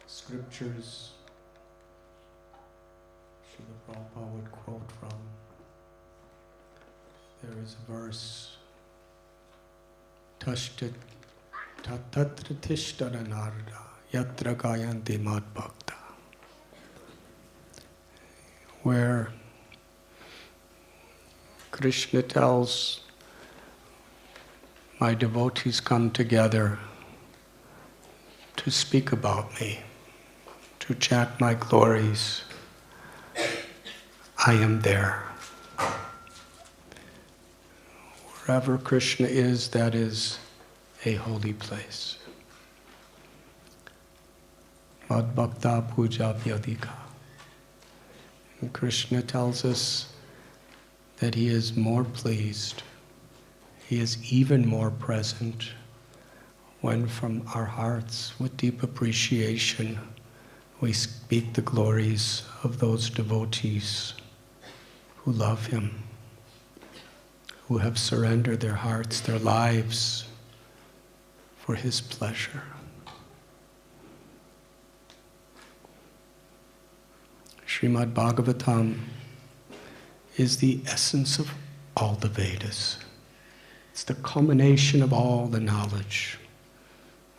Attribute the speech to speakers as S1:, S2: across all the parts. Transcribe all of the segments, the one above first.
S1: scriptures Srila Prabhupada would quote from. There is a verse, Tashtit Tatra Tishtara Narada Yatra Gayanti Mad Bhakta, where Krishna tells, my devotees come together to speak about me, to chant my glories. I am there. Wherever Krishna is, that is a holy place. Mad Bhakta Puja Vyadika. And Krishna tells us that he is more pleased, he is even more present when from our hearts, with deep appreciation, we speak the glories of those devotees who love him, who have surrendered their hearts, their lives for his pleasure. Srimad Bhagavatam is the essence of all the Vedas. It's the culmination of all the knowledge,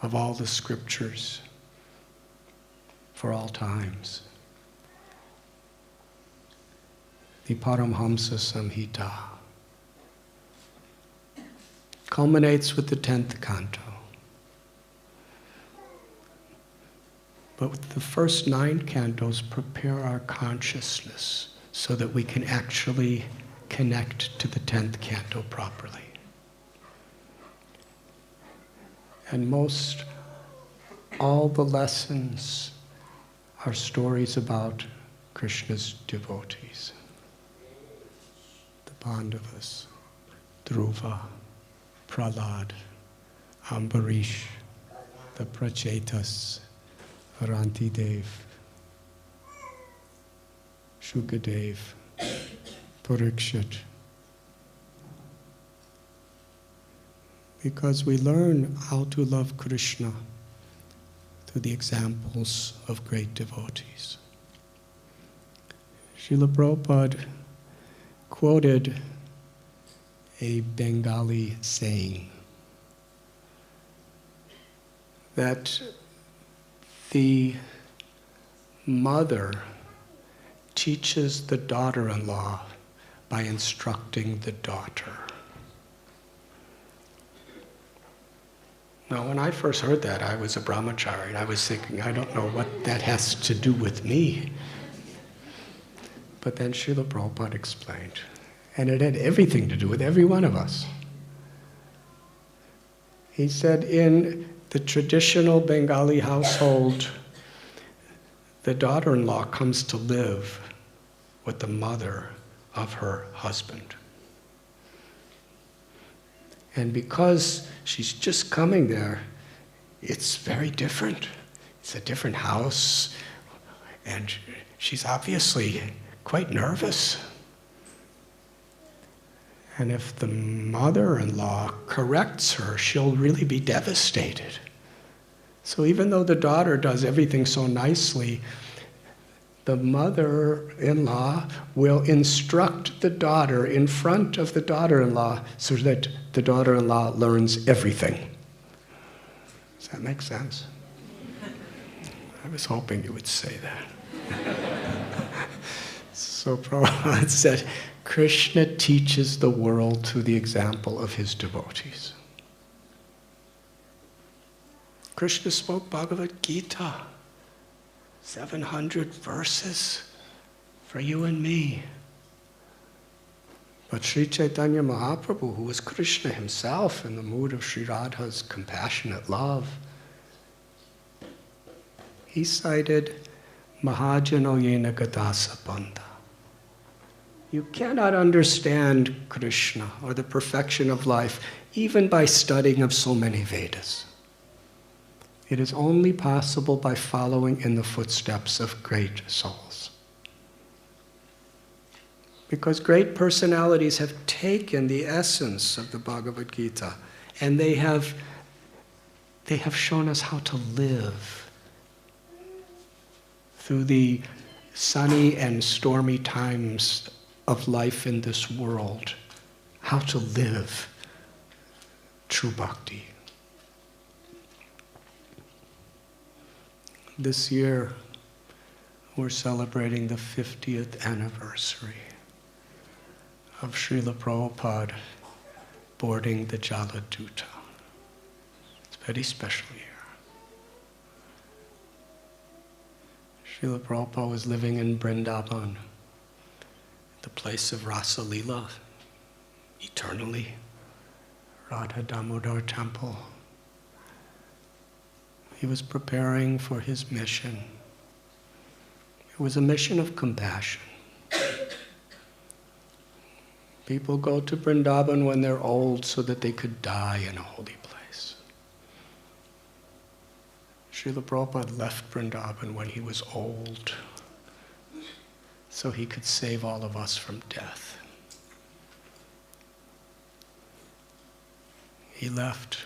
S1: of all the scriptures, for all times. The Paramhamsa Samhita culminates with the 10th canto. But the first 9 cantos prepare our consciousness so that we can actually connect to the 10th canto properly. And most all the lessons are stories about Krishna's devotees. The Pandavas, Dhruva, Prahlad, Ambarish, the Prachetas, Arantidev, Shukadev, Parikshit. Because we learn how to love Krishna through the examples of great devotees. Srila Prabhupada quoted a Bengali saying that the mother teaches the daughter-in-law by instructing the daughter. Now, when I first heard that, I was a brahmachari, and I was thinking, I don't know what that has to do with me. But then Srila Prabhupada explained, and it had everything to do with every one of us. He said, in the traditional Bengali household, the daughter-in-law comes to live with the mother of her husband. And because she's just coming there, it's very different. It's a different house, and she's obviously quite nervous. And if the mother-in-law corrects her, she'll really be devastated. So even though the daughter does everything so nicely, the mother-in-law will instruct the daughter in front of the daughter-in-law so that the daughter-in-law learns everything. Does that make sense? I was hoping you would say that. So Prabhupada said, Krishna teaches the world through the example of his devotees. Krishna spoke Bhagavad Gita, 700 verses for you and me. But Sri Chaitanya Mahaprabhu, who was Krishna himself in the mood of Sri Radha's compassionate love, he cited Mahajano Yena Gadasa Bandha. You cannot understand Krishna or the perfection of life even by studying of so many Vedas. It is only possible by following in the footsteps of great souls. Because great personalities have taken the essence of the Bhagavad Gita and they have shown us how to live through the sunny and stormy times of life in this world, how to live true bhakti. This year, we're celebrating the 50th anniversary of Srila Prabhupada boarding the Jaladuta. It's a very special year. Srila Prabhupada was living in Vrindavan, the place of Rasa Leela, eternally, Radha Damodar temple. He was preparing for his mission. It was a mission of compassion. People go to Vrindavan when they're old so that they could die in a holy place. Srila Prabhupada left Vrindavan when he was old so he could save all of us from death. He left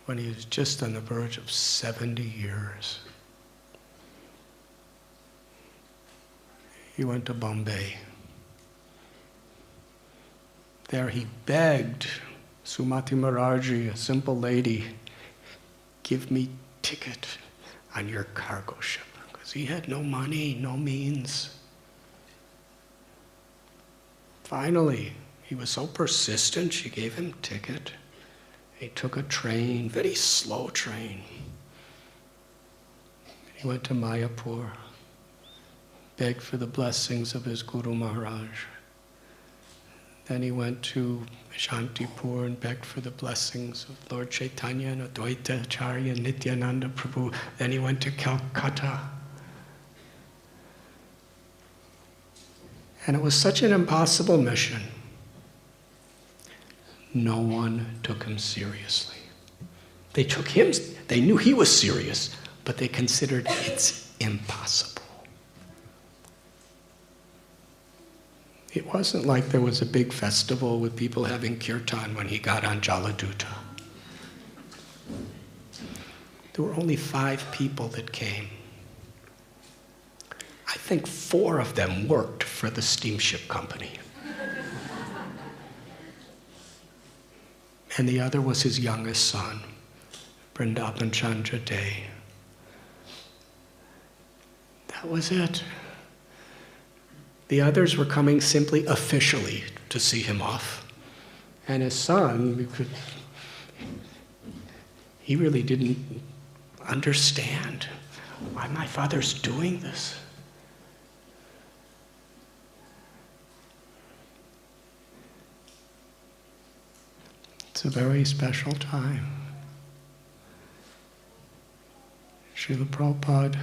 S1: when he was just on the verge of 70 years. He went to Bombay. There he begged Sumati Maharaji, a simple lady, give me ticket on your cargo ship, because he had no money, no means. Finally, he was so persistent, she gave him ticket. He took a train, very slow train. He went to Mayapur, begged for the blessings of his Guru Maharaj. Then he went to Shantipur and begged for the blessings of Lord Chaitanya and Advaita Acharya and Nityananda Prabhu. Then he went to Calcutta. And it was such an impossible mission. No one took him seriously. They took him, they knew he was serious, but they considered it's impossible. It wasn't like there was a big festival with people having kirtan when he got on Jaladuta. There were only 5 people that came. I think 4 of them worked for the steamship company. And the other was his youngest son, Vrindavan Chandra Day. That was it. The others were coming simply officially to see him off. And his son, he really didn't understand why my father's doing this. It's a very special time. Srila Prabhupada,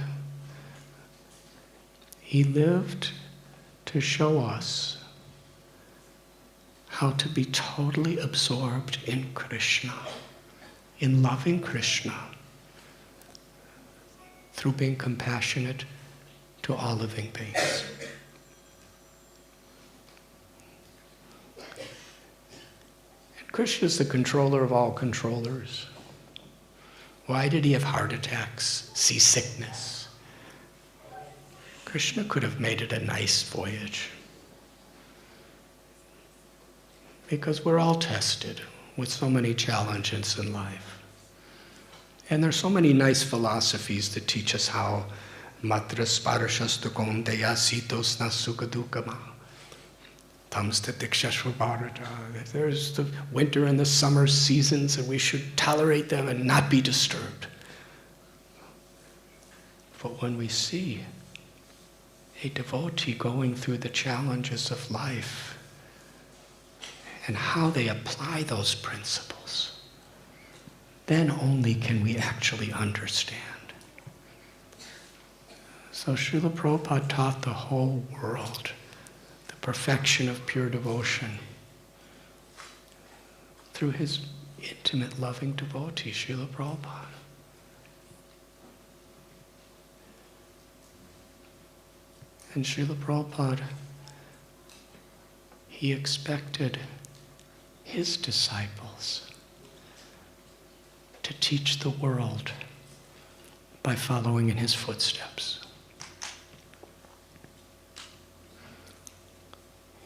S1: he lived to show us how to be totally absorbed in Krishna, in loving Krishna, through being compassionate to all living beings. Krishna is the controller of all controllers. Why did he have heart attacks, seasickness? Krishna could have made it a nice voyage. Because we're all tested with so many challenges in life. And there's so many nice philosophies that teach us how matra sparashastu kondeya sitosna sukadukama. There's the winter and the summer seasons, and we should tolerate them and not be disturbed. But when we see a devotee going through the challenges of life and how they apply those principles, then only can we actually understand. So Srila Prabhupada taught the whole world perfection of pure devotion through his intimate, loving devotee, Srila Prabhupada. And Srila Prabhupada, he expected his disciples to teach the world by following in his footsteps.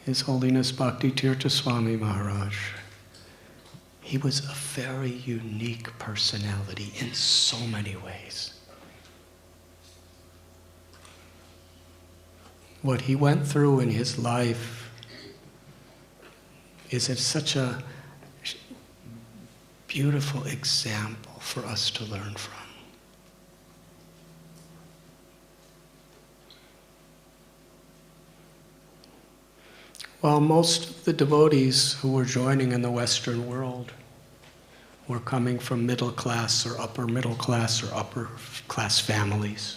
S1: His Holiness Bhakti Tirtha Swami Maharaj. He was a very unique personality in so many ways. What he went through in his life is such a beautiful example for us to learn from. While most of the devotees who were joining in the Western world were coming from middle class or upper middle class or upper class families,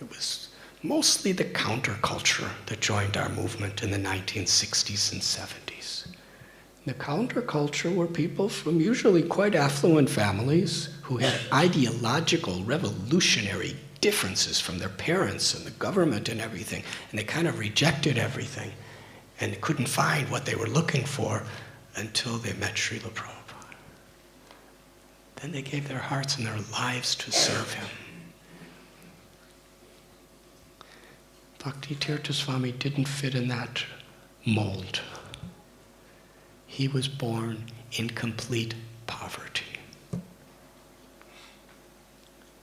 S1: it was mostly the counterculture that joined our movement in the 1960s and 70s. The counterculture were people from usually quite affluent families who had ideological, revolutionary differences from their parents and the government and everything, and they kind of rejected everything and couldn't find what they were looking for until they met Srila Prabhupada. Then they gave their hearts and their lives to serve him. Bhakti Tirtha Swami didn't fit in that mold. He was born in complete poverty.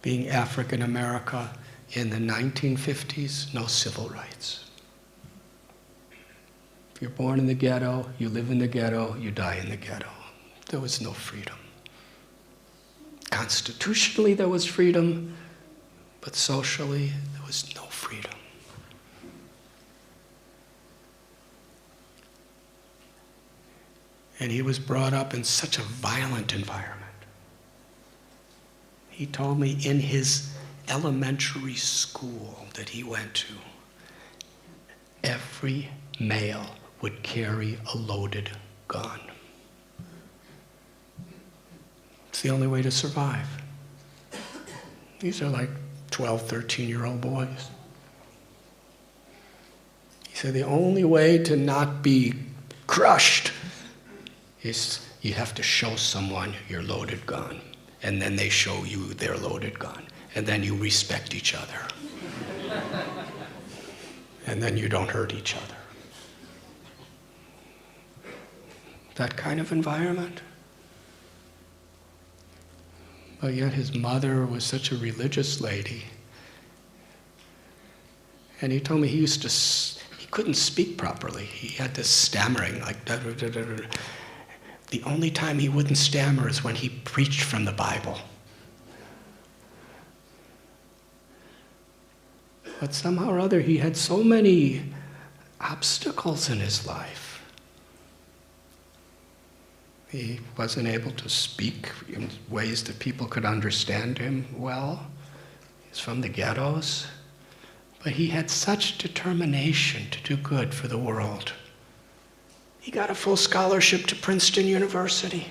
S1: Being African American in the 1950s, no civil rights. If you're born in the ghetto, you live in the ghetto, you die in the ghetto. There was no freedom. Constitutionally there was freedom, but socially there was no freedom. And he was brought up in such a violent environment. He told me in his elementary school that he went to, every male would carry a loaded gun. It's the only way to survive. These are like 12, 13-year-old boys. He said the only way to not be crushed is you have to show someone your loaded gun, and then they show you their loaded gun, and then you respect each other. And then you don't hurt each other. That kind of environment. But yet his mother was such a religious lady. And he told me he couldn't speak properly. He had this stammering, like da da da da da. The only time he wouldn't stammer is when he preached from the Bible. But somehow or other he had so many obstacles in his life. He wasn't able to speak in ways that people could understand him well. He's from the ghettos. But he had such determination to do good for the world. He got a full scholarship to Princeton University.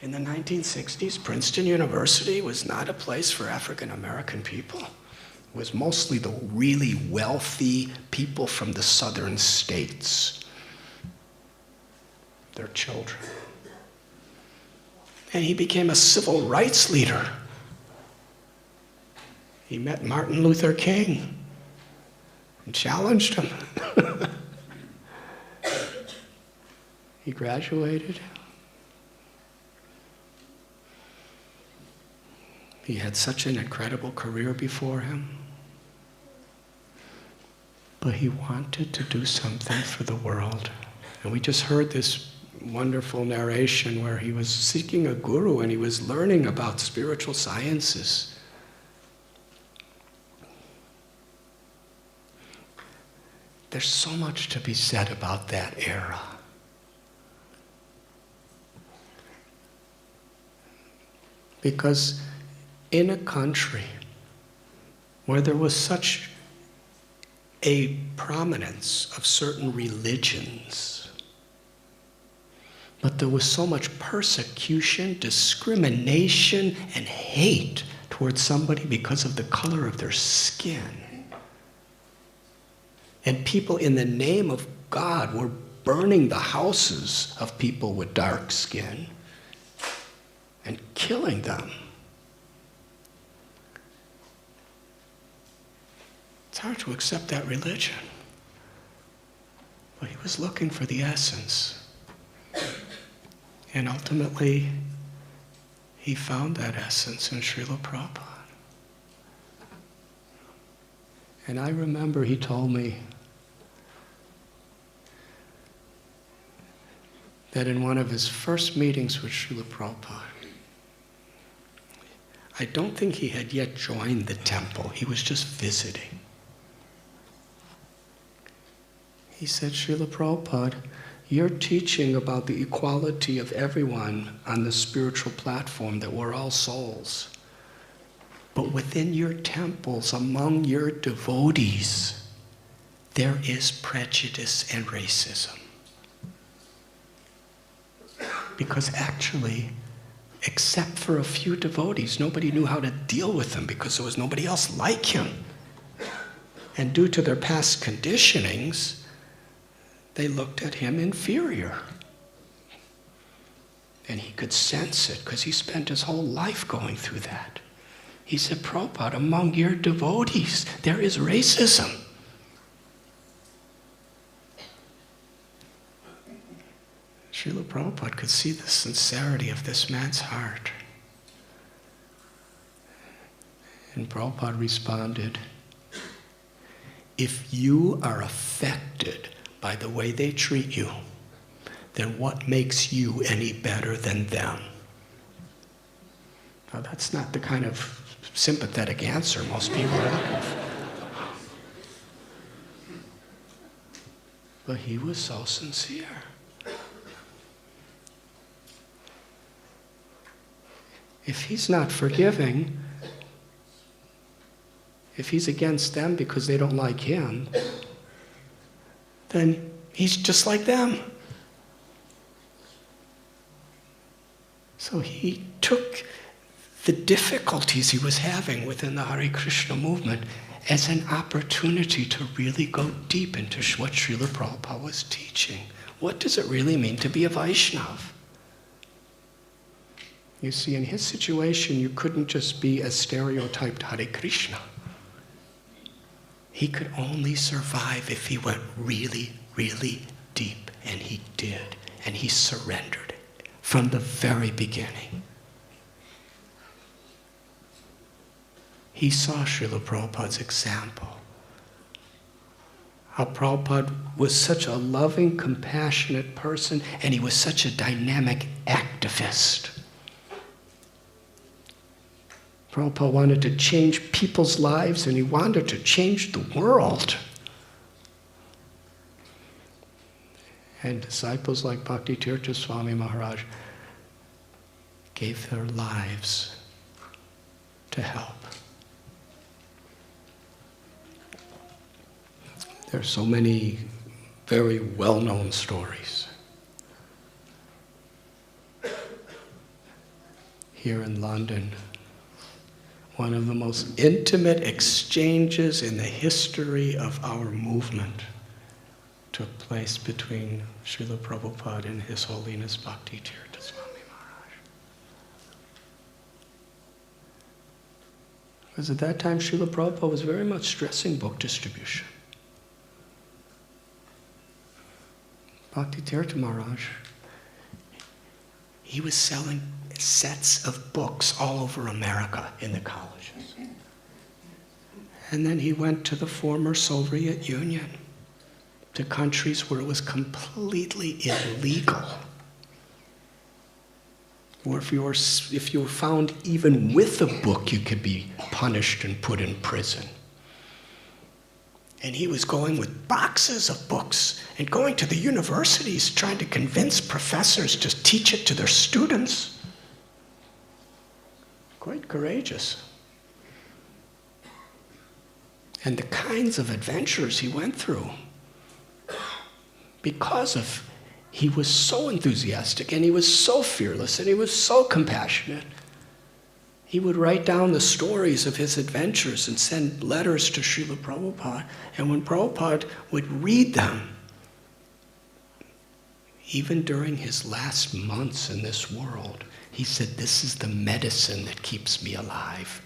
S1: In the 1960s, Princeton University was not a place for African American people. It was mostly the really wealthy people from the southern states, their children. And he became a civil rights leader. He met Martin Luther King and challenged him. He graduated. He had such an incredible career before him. But he wanted to do something for the world. And we just heard this wonderful narration where he was seeking a guru and he was learning about spiritual sciences. There's so much to be said about that era. Because in a country where there was such a prominence of certain religions, but there was so much persecution, discrimination, and hate towards somebody because of the color of their skin. And people in the name of God were burning the houses of people with dark skin and killing them. It's hard to accept that religion. But he was looking for the essence. And ultimately, he found that essence in Srila Prabhupada. And I remember he told me that in one of his first meetings with Srila Prabhupada, I don't think he had yet joined the temple. He was just visiting. He said, Srila Prabhupada, you're teaching about the equality of everyone on the spiritual platform, that we're all souls. But within your temples, among your devotees, there is prejudice and racism. Because actually, except for a few devotees, nobody knew how to deal with them because there was nobody else like him. And due to their past conditionings, they looked at him inferior. And he could sense it because he spent his whole life going through that. He said, Prabhupada, among your devotees, there is racism. Srila Prabhupada could see the sincerity of this man's heart. And Prabhupada responded, if you are affected by the way they treat you, then what makes you any better than them? Now that's not the kind of sympathetic answer most people are looking for. But he was so sincere. If he's not forgiving, if he's against them because they don't like him, then he's just like them. So he took the difficulties he was having within the Hare Krishna movement as an opportunity to really go deep into what Srila Prabhupada was teaching. What does it really mean to be a Vaishnava? You see, in his situation, you couldn't just be a stereotyped Hare Krishna. He could only survive if he went really, really deep, and he did, and he surrendered from the very beginning. He saw Srila Prabhupada's example. How Prabhupada was such a loving, compassionate person, and he was such a dynamic activist. Prabhupada wanted to change people's lives, and he wanted to change the world. And disciples like Bhakti Tirtha Swami Maharaj gave their lives to help. There are so many very well-known stories. Here in London, one of the most intimate exchanges in the history of our movement took place between Srila Prabhupada and His Holiness Bhakti Tirtha Swami Maharaj. Because at that time, Srila Prabhupada was very much stressing book distribution. Bhakti Tirtha Maharaj, he was selling sets of books all over America in the colleges. And then he went to the former Soviet Union, to countries where it was completely illegal. Or if you were found even with a book, you could be punished and put in prison. And he was going with boxes of books and going to the universities trying to convince professors to teach it to their students. Quite courageous. And the kinds of adventures he went through, because of he was so enthusiastic and he was so fearless and he was so compassionate. He would write down the stories of his adventures and send letters to Srila Prabhupada. And when Prabhupada would read them, even during his last months in this world, he said, this is the medicine that keeps me alive.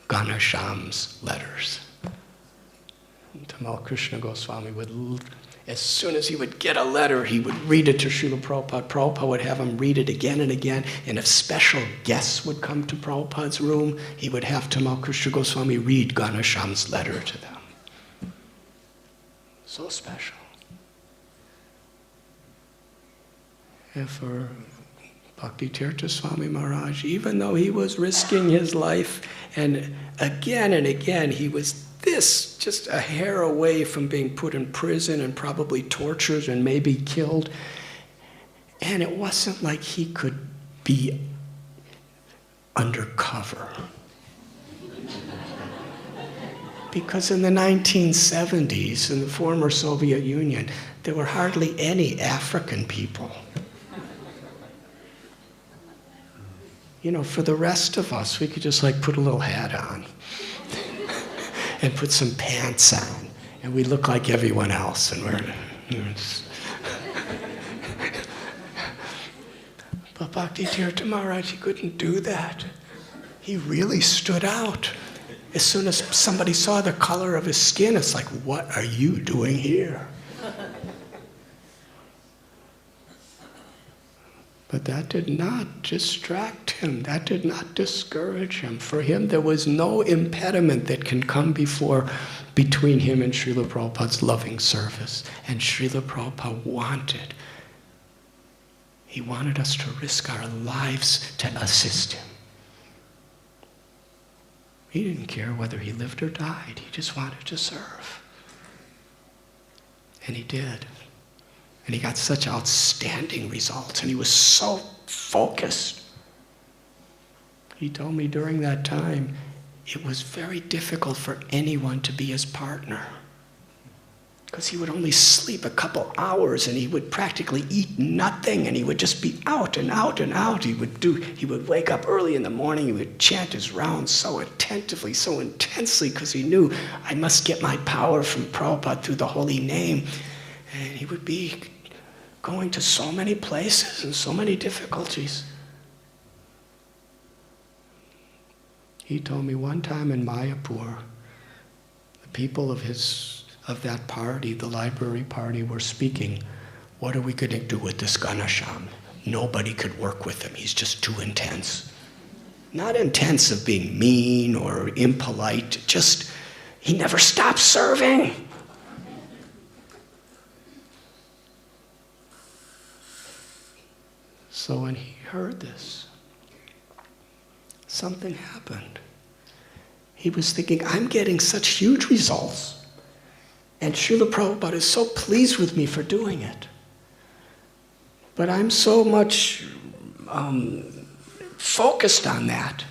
S1: Ganasham's letters. Tamal Krishna Goswami would, as soon as he would get a letter, he would read it to Srila Prabhupada. Prabhupada would have him read it again and again, and if special guests would come to Prabhupada's room, he would have Tamal Krishna Goswami read Ghanshyam's letter to them. So special. And for Bhakti Tirtha Swami Maharaj, even though he was risking his life, and again he was just a hair away from being put in prison and probably tortured and maybe killed, and it wasn't like he could be undercover. Because in the 1970s, in the former Soviet Union, there were hardly any African people. You know, for the rest of us, we could just like put a little hat on and put some pants on, and we look like everyone else, and we're just... But Bhakti Tirtha Maharaj, he couldn't do that. He really stood out. As soon as somebody saw the color of his skin, it's like, what are you doing here? But that did not distract him. That did not discourage him. For him, there was no impediment that can come between him and Srila Prabhupada's loving service. And Srila Prabhupada wanted. He wanted us to risk our lives to assist him. He didn't care whether he lived or died. He just wanted to serve. And he did. And he got such outstanding results, and he was so focused. He told me during that time, it was very difficult for anyone to be his partner. Because he would only sleep a couple hours, and he would practically eat nothing, and he would just be out and out and out. He would wake up early in the morning, he would chant his rounds so attentively, so intensely, because he knew, I must get my power from Prabhupada through the holy name. And he would be going to so many places and so many difficulties. He told me one time in Mayapur, the people of that party, the library party, were speaking, what are we going to do with this Ghanshyam? Nobody could work with him. He's just too intense. Not intense of being mean or impolite, just he never stops serving. So when he heard this, something happened. He was thinking, I'm getting such huge results, and Srila Prabhupada is so pleased with me for doing it. But I'm so much focused on that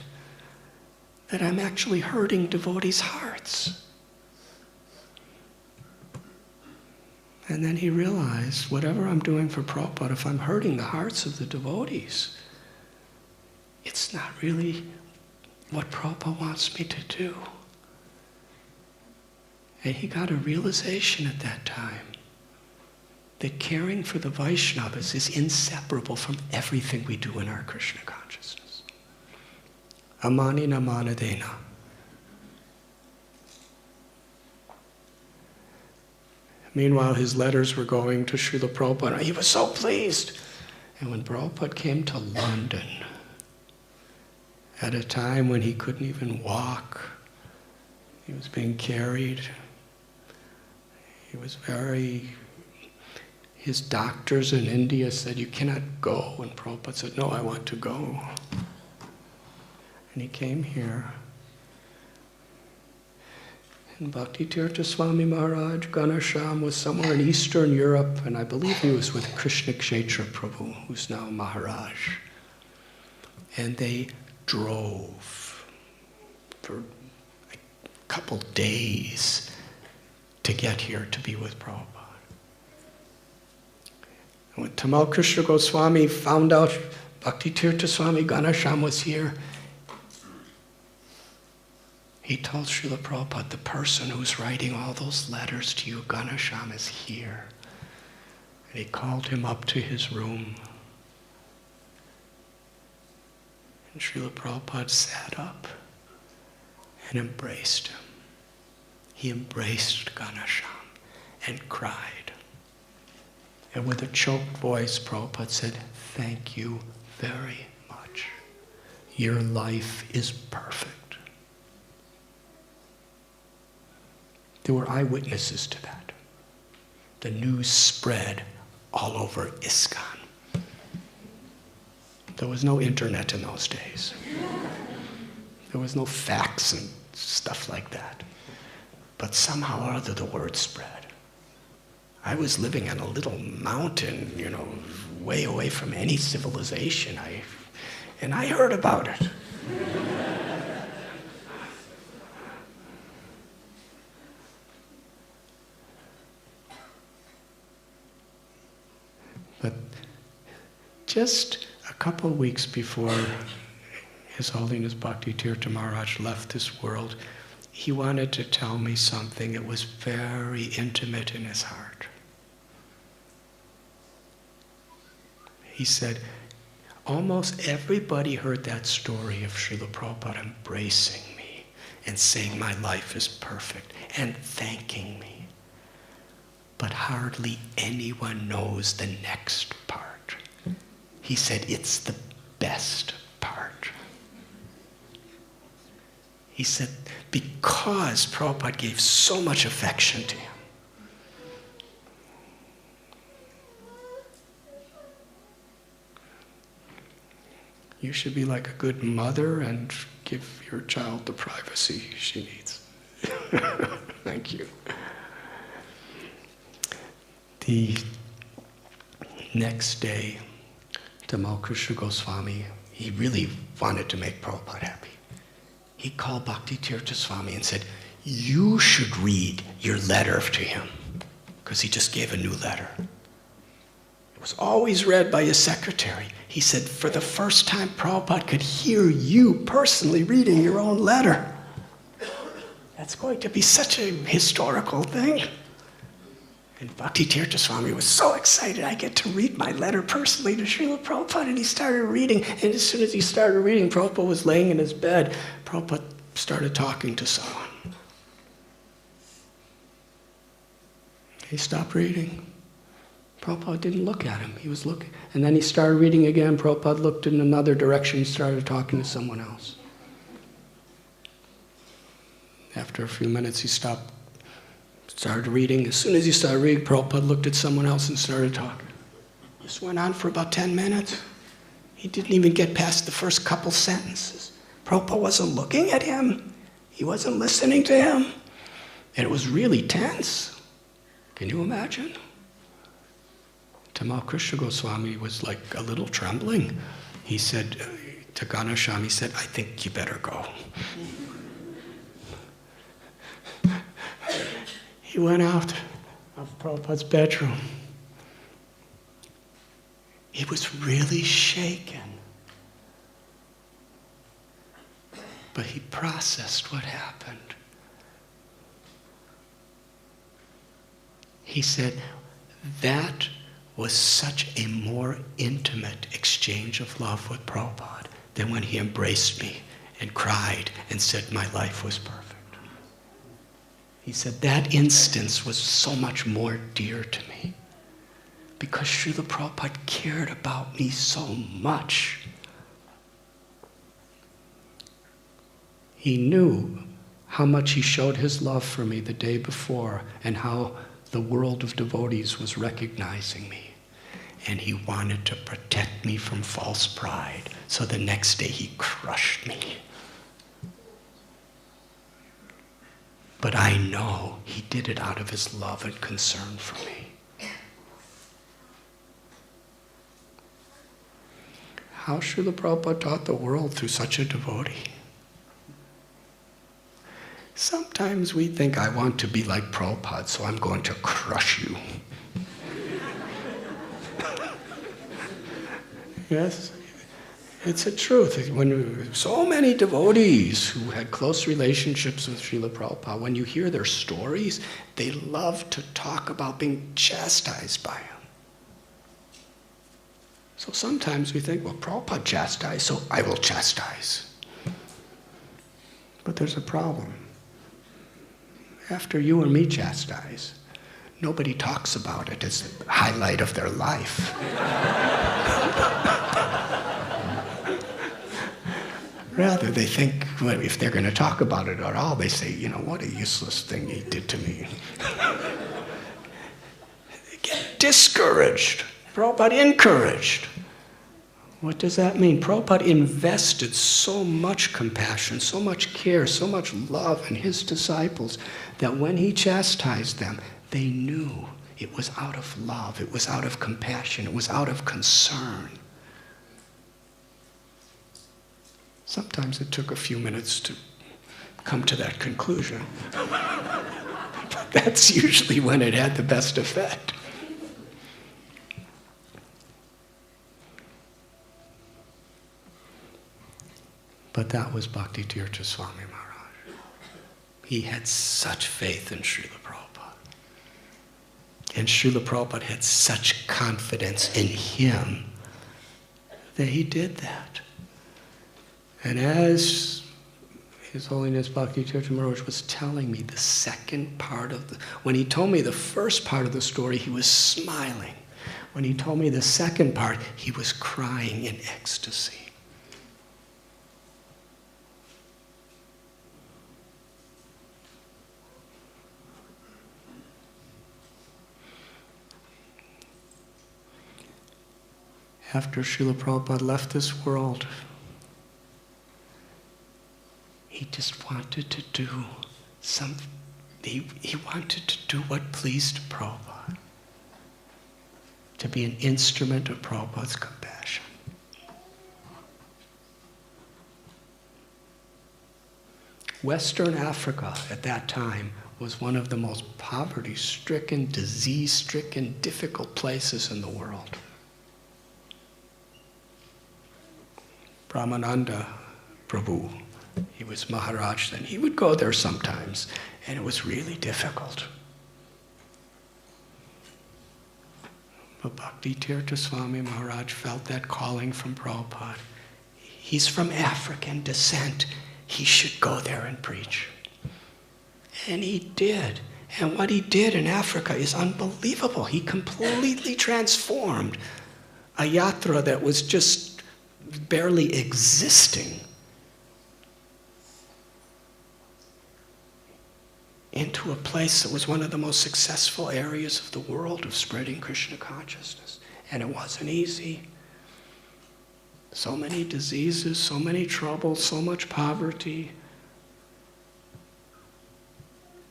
S1: I'm actually hurting devotees' hearts. And then he realized, whatever I'm doing for Prabhupada, if I'm hurting the hearts of the devotees, it's not really what Prabhupada wants me to do. And he got a realization at that time that caring for the Vaishnavas is inseparable from everything we do in our Krishna consciousness. Amanina manadena. Meanwhile, his letters were going to Srila Prabhupada. He was so pleased. And when Prabhupada came to London, at a time when he couldn't even walk, he was being carried. He was his doctors in India said, you cannot go. And Prabhupada said, no, I want to go. And he came here. And Bhakti Tirtha Swami Maharaj, Ghanshyam, was somewhere in Eastern Europe, and I believe he was with Krishna Kshetra Prabhu, who's now Maharaj. And they drove for a couple days to get here to be with Prabhupada. And when Tamal Krishna Goswami found out Bhakti Tirtha Swami Ghanshyam was here, he told Srila Prabhupada, the person who's writing all those letters to you, Ghanshyam, is here. And he called him up to his room. And Srila Prabhupada sat up and embraced him. he embraced Ganesham and cried. And with a choked voice, Prabhupada said, "Thank you very much. Your life is perfect." There were eyewitnesses to that. The news spread all over ISKCON. There was no internet in those days. There was no fax and stuff like that. But somehow or other the word spread. I was living on a little mountain, way away from any civilization. And I heard about it. But just a couple of weeks before His Holiness Bhakti Tirtha Maharaj left this world, he wanted to tell me something that was very intimate in his heart. He said, almost everybody heard that story of Srila Prabhupada embracing me and saying my life is perfect and thanking me. But hardly anyone knows the next part. He said, it's the best part. He said, because Prabhupada gave so much affection to him, you should be like a good mother and give your child the privacy she needs. Thank you. The next day, Tamal Krishna Goswami, he really wanted to make Prabhupada happy. He called Bhakti Tirtha Swami and said, you should read your letter to him, because he just gave a new letter. It was always read by his secretary. He said, for the first time, Prabhupada could hear you personally reading your own letter. That's going to be such a historical thing. And Bhakti Tirtha Swami was so excited, I get to read my letter personally to Srila Prabhupada. And he started reading, and as soon as he started reading, Prabhupada was laying in his bed. Prabhupada started talking to someone. He stopped reading. Prabhupada didn't look at him. He was looking. And then he started reading again. Prabhupada looked in another direction and started talking to someone else. After a few minutes, he stopped. Started reading. As soon as he started reading, Prabhupada looked at someone else and started talking. This went on for about 10 minutes. He didn't even get past the first couple sentences. Prabhupada wasn't looking at him. He wasn't listening to him. And it was really tense. Can you imagine? Tamal Krishna Goswami was like a little trembling. He said to Ganesham, he said, I think you better go. He went out of Prabhupada's bedroom. He was really shaken. But he processed what happened. He said, that was such a more intimate exchange of love with Prabhupada than when he embraced me and cried and said my life was perfect. He said, that instance was so much more dear to me because Srila Prabhupada cared about me so much. He knew how much he showed his love for me the day before and how the world of devotees was recognizing me. And he wanted to protect me from false pride. So the next day he crushed me. But I know he did it out of his love and concern for me. How Srila Prabhupada taught the world through such a devotee? Sometimes we think, I want to be like Prabhupada, so I'm going to crush you. Yes, it's a truth. When so many devotees who had close relationships with Srila Prabhupada, when you hear their stories, they love to talk about being chastised by him. So sometimes we think, well, Prabhupada chastised, so I will chastise. But there's a problem. after you and me chastise, nobody talks about it as the highlight of their life. Rather, they think, well, if they're going to talk about it at all, they say, what a useless thing he did to me. They get discouraged. Prabhupada encouraged. What does that mean? Prabhupada invested so much compassion, so much care, so much love in his disciples that when he chastised them, they knew it was out of love, it was out of compassion, it was out of concern. Sometimes it took a few minutes to come to that conclusion. But that's usually when it had the best effect. But that was Bhakti Tirtha Swami Maharaj. He had such faith in Srila Prabhupada. And Srila Prabhupada had such confidence in him that he did that. And as His Holiness Bhakti Tirtha Maharaj was telling me the second part of when he told me the first part of the story, he was smiling. When he told me the second part, he was crying in ecstasy. After Srila Prabhupada left this world, he just wanted to do something. He wanted to do what pleased Prabhupada, to be an instrument of Prabhupada's compassion. Western Africa at that time was one of the most poverty-stricken, disease-stricken, difficult places in the world. Brahmananda Prabhu, he was Maharaj then, he would go there sometimes, and it was really difficult. But Bhakti Tirtha Swami Maharaj felt that calling from Prabhupada. He's from African descent. He should go there and preach. And he did. And what he did in Africa is unbelievable. He completely transformed a yatra that was just barely existing into a place that was one of the most successful areas of the world of spreading Krishna consciousness. And it wasn't easy. So many diseases, so many troubles, so much poverty.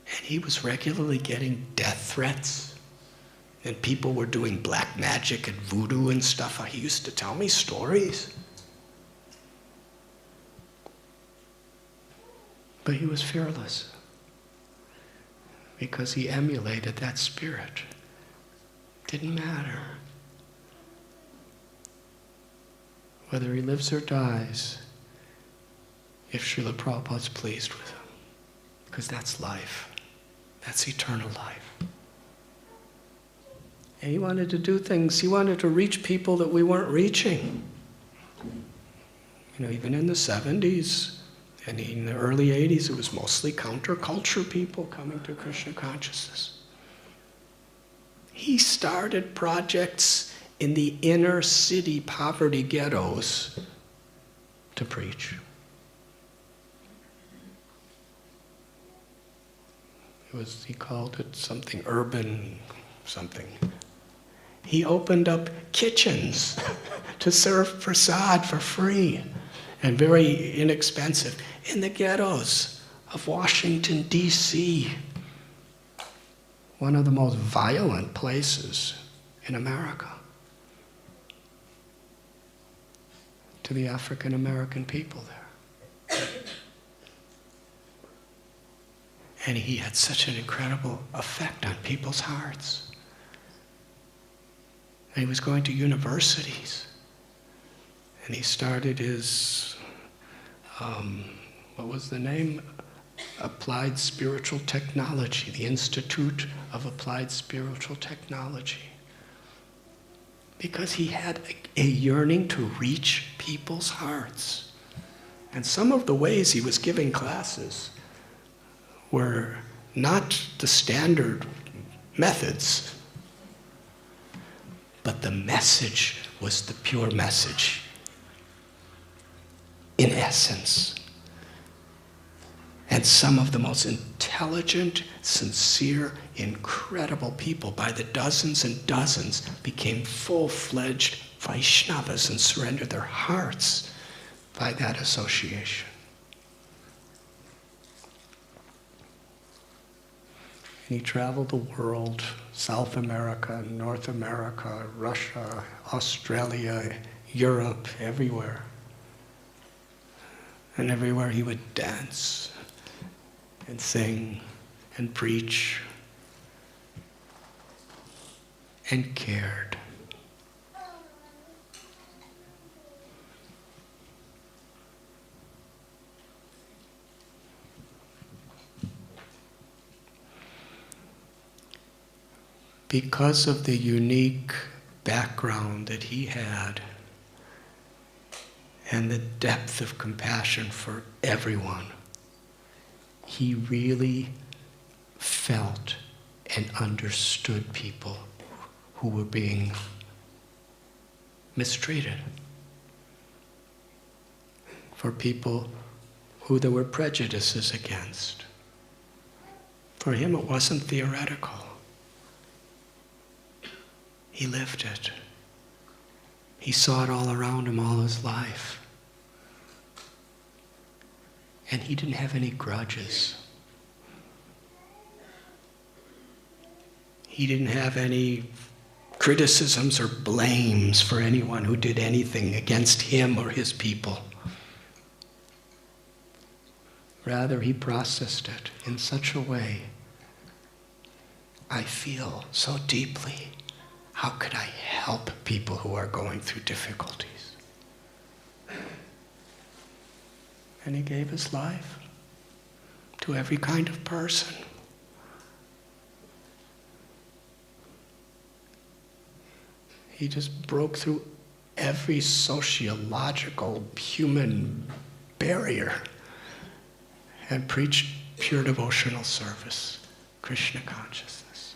S1: And he was regularly getting death threats. And people were doing black magic and voodoo and stuff. He used to tell me stories. But he was fearless because he emulated that spirit. Didn't matter whether he lives or dies if Srila Prabhupada's pleased with him, because that's life. That's eternal life. And he wanted to do things, he wanted to reach people that we weren't reaching. Even in the 70s, and in the early 80s, it was mostly counterculture people coming to Krishna consciousness. He started projects in the inner city poverty ghettos to preach. He called it something urban, something. He opened up kitchens to serve prasad for free and very inexpensive in the ghettos of Washington, D.C., one of the most violent places in America, to the African American people there. And he had such an incredible effect on people's hearts. And he was going to universities. And he started his, what was the name? Applied Spiritual Technology, the Institute of Applied Spiritual Technology. Because he had a yearning to reach people's hearts. And some of the ways he was giving classes were not the standard methods, but the message was the pure message, in essence. And some of the most intelligent, sincere, incredible people, by the dozens and dozens, became full-fledged Vaishnavas and surrendered their hearts by that association. And he traveled the world, South America, North America, Russia, Australia, Europe, everywhere. And everywhere he would dance and sing and preach and cared. Because of the unique background that he had and the depth of compassion for everyone, he really felt and understood people who were being mistreated, for people who there were prejudices against. For him, it wasn't theoretical. He lived it. He saw it all around him all his life. And he didn't have any grudges. He didn't have any criticisms or blames for anyone who did anything against him or his people. Rather, he processed it in such a way. I feel so deeply. How could I help people who are going through difficulties? And he gave his life to every kind of person. He just broke through every sociological human barrier and preached pure devotional service, Krishna consciousness.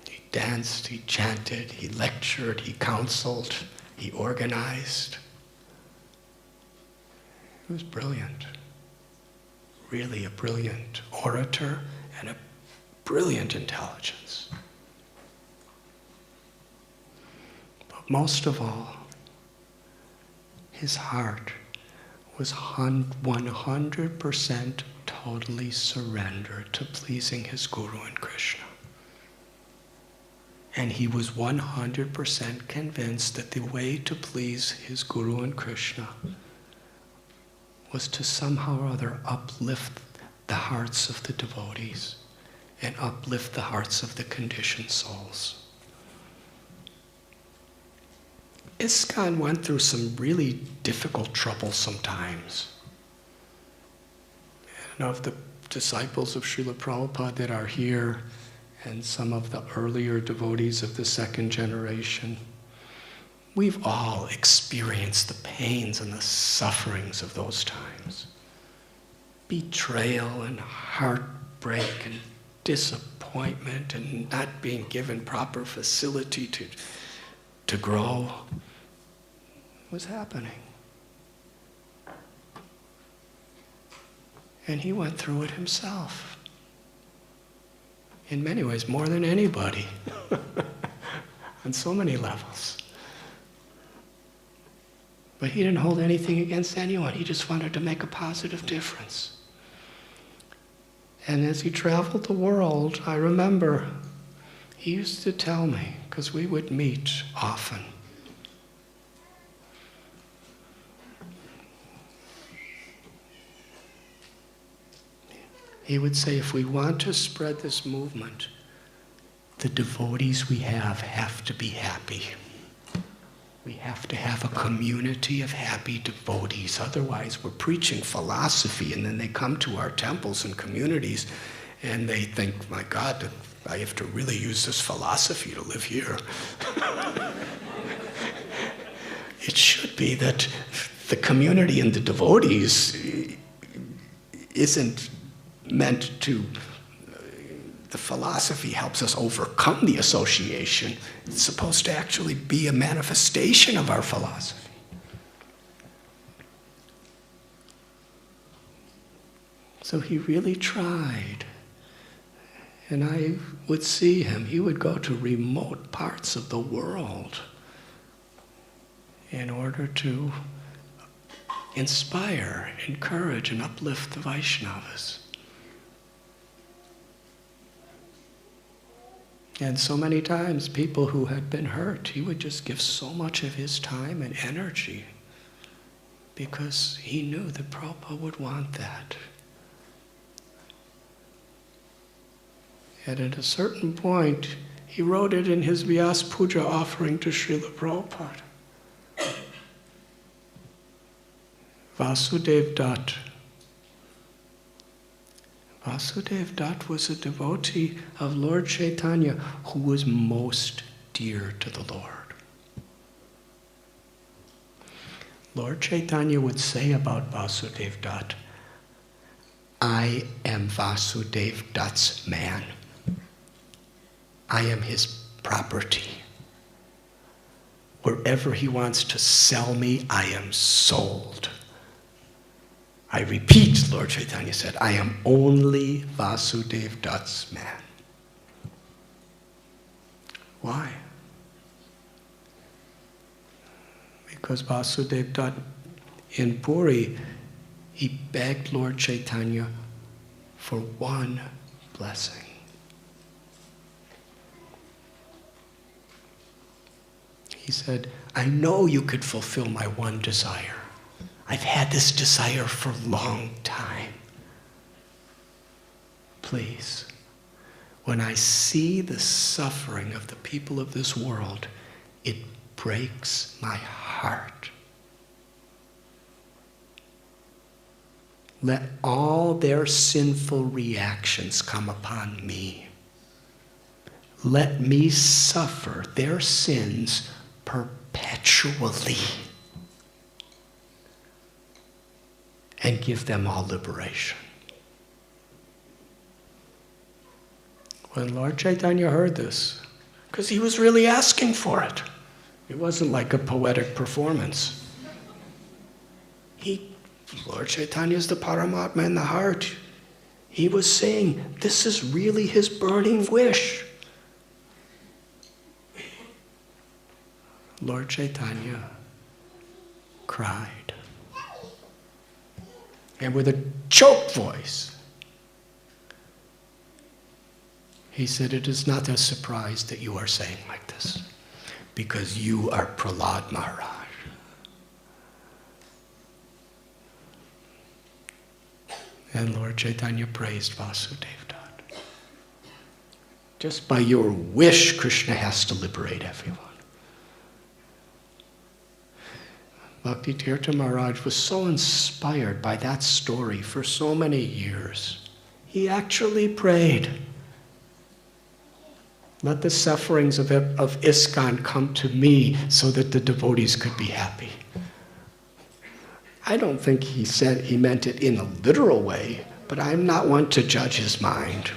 S1: He danced, he chanted, he lectured, he counseled, he organized. He was brilliant, really a brilliant orator and a brilliant intelligence. But most of all, his heart was 100% totally surrendered to pleasing his Guru and Krishna. And he was 100% convinced that the way to please his Guru and Krishna was to somehow or other uplift the hearts of the devotees and uplift the hearts of the conditioned souls. ISKCON went through some really difficult, troublesome times. And of the disciples of Srila Prabhupada that are here, and some of the earlier devotees of the second generation, we've all experienced the pains and the sufferings of those times. Betrayal and heartbreak and disappointment and not being given proper facility to grow was happening. And he went through it himself. In many ways, more than anybody. On so many levels. But he didn't hold anything against anyone. He just wanted to make a positive difference. And as he traveled the world, I remember he used to tell me, because we would meet often, he would say, if we want to spread this movement, the devotees we have to be happy. We have to have a community of happy devotees. Otherwise, we're preaching philosophy, and then they come to our temples and communities, and they think, my God, I have to really use this philosophy to live here. It should be that the community and the devotees isn't meant to, the philosophy helps us overcome the association. It's supposed to actually be a manifestation of our philosophy. So he really tried. And I would see him. He would go to remote parts of the world in order to inspire, encourage, and uplift the Vaishnavas. And so many times, people who had been hurt, he would just give so much of his time and energy because he knew that Prabhupada would want that. And at a certain point, he wrote it in his Vyas Puja offering to Srila Prabhupada. Vasudev Dutt. Vasudev Dutt was a devotee of Lord Chaitanya who was most dear to the Lord. Lord Chaitanya would say about Vasudev Dutt, I am Vasudev Dutt's man. I am his property. Wherever he wants to sell me, I am sold. I repeat, Lord Chaitanya said, I am only Vasudev Dutt's man. Why? Because Vasudev Dutt in Puri, he begged Lord Chaitanya for one blessing. He said, I know you could fulfill my one desire. I've had this desire for a long time. Please, when I see the suffering of the people of this world, it breaks my heart. Let all their sinful reactions come upon me. Let me suffer their sins perpetually and give them all liberation. When Lord Chaitanya heard this, because he was really asking for it, it wasn't like a poetic performance. Lord Chaitanya is the Paramatma in the heart. He was saying, this is really his burning wish. Lord Chaitanya cried. And with a choked voice, he said, it is not a surprise that you are saying like this, because you are Prahlad Maharaj. And Lord Chaitanya praised Vasudev Dutt. Just by your wish, Krishna has to liberate everyone. Bhakti Tirtha Maharaj was so inspired by that story for so many years. He actually prayed, let the sufferings of ISKCON come to me so that the devotees could be happy. I don't think he meant it in a literal way, but I'm not one to judge his mind.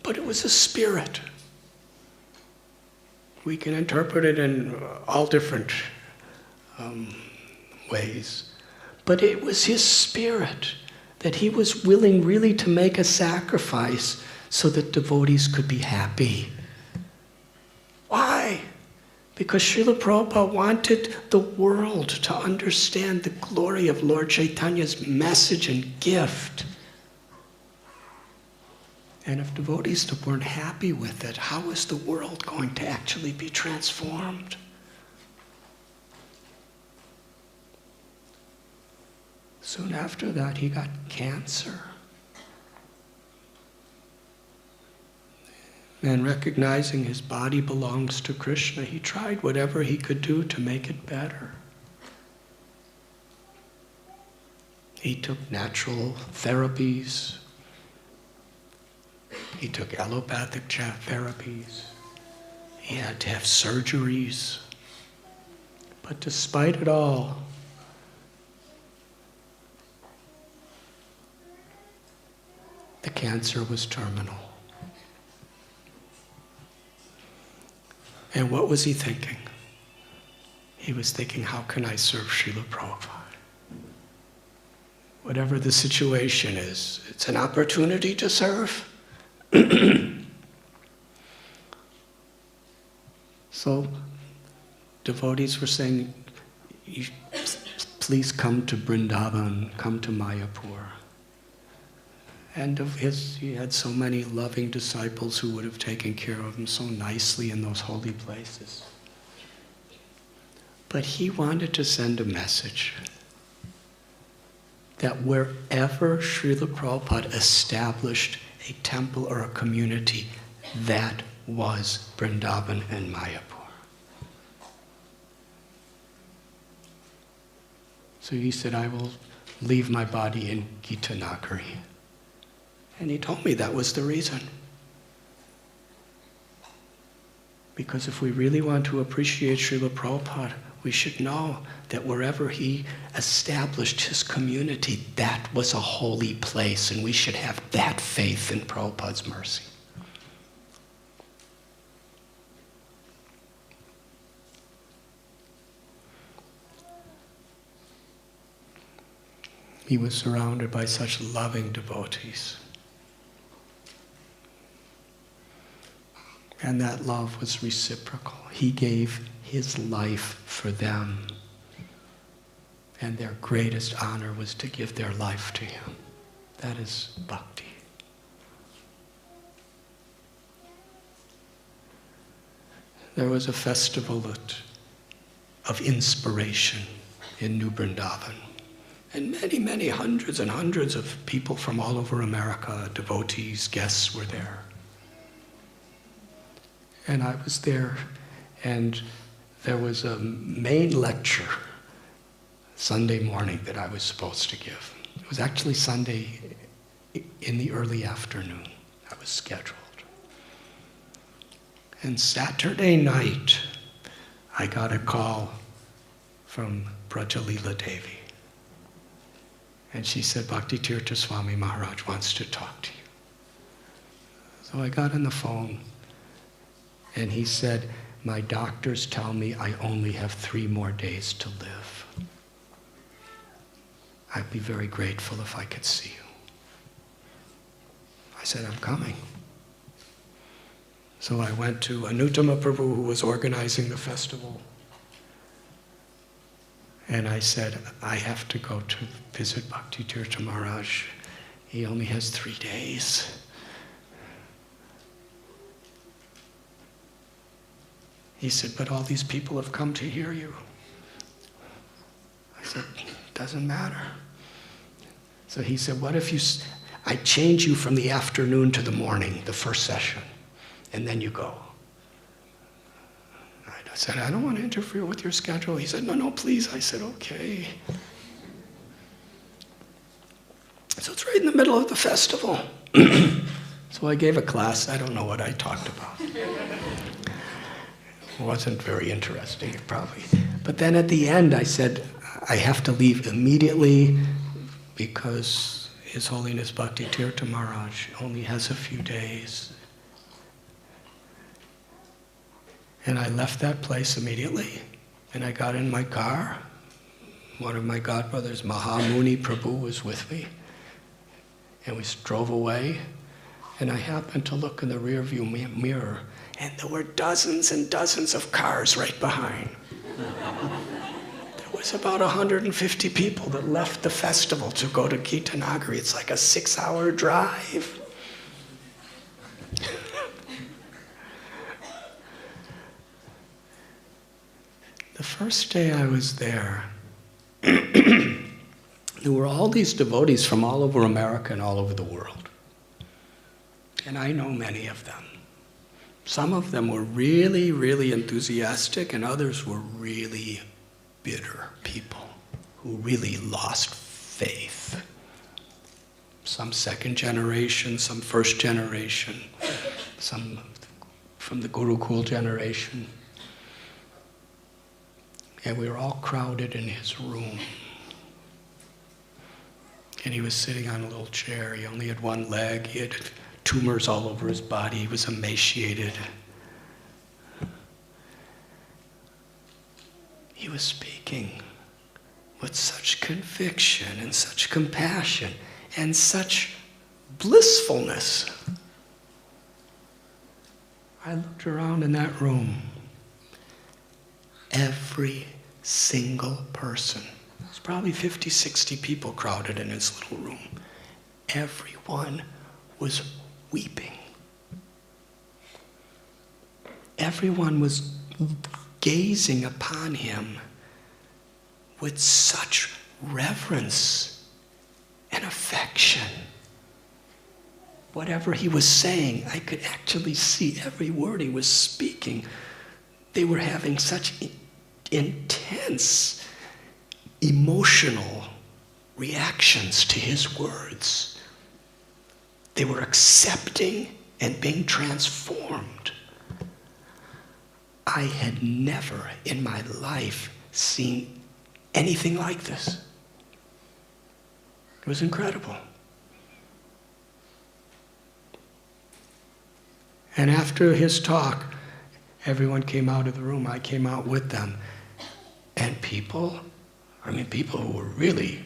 S1: But it was a spirit. We can interpret it in all different ways. But it was his spirit that he was willing really to make a sacrifice so that devotees could be happy. Why? Because Srila Prabhupada wanted the world to understand the glory of Lord Chaitanya's message and gift. And if devotees weren't happy with it, how is the world going to actually be transformed? Soon after that, he got cancer. And recognizing his body belongs to Krishna, he tried whatever he could do to make it better. He took natural therapies. He took allopathic therapies. He had to have surgeries. But despite it all, cancer was terminal. And what was he thinking? He was thinking, how can I serve Srila Prabhupada? Whatever the situation is, it's an opportunity to serve. So devotees were saying, please come to Vrindavan, come to Mayapur. And he had so many loving disciples who would have taken care of him so nicely in those holy places. But he wanted to send a message that wherever Srila Prabhupada established a temple or a community, that was Vrindavan and Mayapur. So he said, I will leave my body in Gita Nagari. And he told me that was the reason. Because if we really want to appreciate Srila Prabhupada, we should know that wherever he established his community, that was a holy place, and we should have that faith in Prabhupada's mercy. He was surrounded by such loving devotees. And that love was reciprocal. He gave his life for them. And their greatest honor was to give their life to him. That is bhakti. There was a festival of inspiration in New Vrindavan. And many, many hundreds and hundreds of people from all over America, devotees, guests were there. And I was there, and there was a main lecture Sunday morning that I was supposed to give. It was actually Sunday in the early afternoon. I was scheduled. And Saturday night, I got a call from Brajalila Devi. And she said, Bhakti Tirtha Swami Maharaj wants to talk to you. So I got on the phone, and he said, my doctors tell me I only have 3 more days to live. I'd be very grateful if I could see you. I said, I'm coming. So I went to Anuttama Prabhu, who was organizing the festival. And I said, I have to go to visit Bhakti Tirtha Maharaj. He only has 3 days. He said, but all these people have come to hear you. I said, doesn't matter. So he said, what if I change you from the afternoon to the morning, the first session, and then you go? I said, I don't want to interfere with your schedule. He said, no, please. I said, okay. So it's right in the middle of the festival. So I gave a class. I don't know what I talked about. It wasn't very interesting, probably. But then at the end, I said, I have to leave immediately because His Holiness Bhakti Tirtha Maharaj only has a few days. And I left that place immediately, and I got in my car. One of my godbrothers, Mahamuni Prabhu, was with me. And we drove away, and I happened to look in the rearview mirror, and there were dozens and dozens of cars right behind. There was about 150 people that left the festival to go to Gita Nagari. It's like a 6-hour drive. The first day I was there, there were all these devotees from all over America and all over the world. And I know many of them. Some of them were really, really enthusiastic, and others were really bitter people who really lost faith. Some second generation, some first generation, some from the Gurukul generation. And we were all crowded in his room. And he was sitting on a little chair. He only had one leg. He had tumors all over his body. He was emaciated. He was speaking with such conviction and such compassion and such blissfulness. I looked around in that room. Every single person, there's probably 50, 60 people crowded in his little room. Everyone was weeping. Everyone was gazing upon him with such reverence and affection. Whatever he was saying, I could actually see every word he was speaking. They were having such intense emotional reactions to his words. They were accepting and being transformed. I had never in my life seen anything like this. It was incredible. And after his talk, everyone came out of the room. I came out with them. And people who were really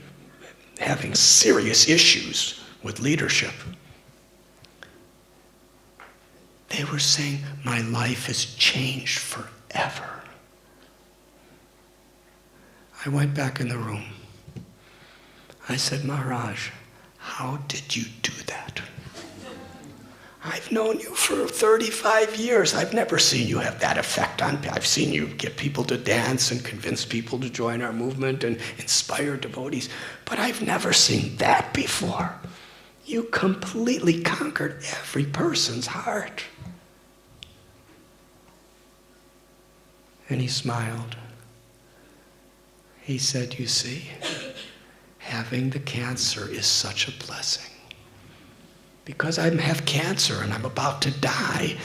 S1: having serious issues with leadership, they were saying, my life has changed forever. I went back in the room. I said, Maharaj, how did you do that? I've known you for 35 years. I've never seen you have that effect on people. I've seen you get people to dance and convince people to join our movement and inspire devotees. But I've never seen that before. You completely conquered every person's heart. And he smiled. He said, you see, having the cancer is such a blessing. Because I have cancer and I'm about to die,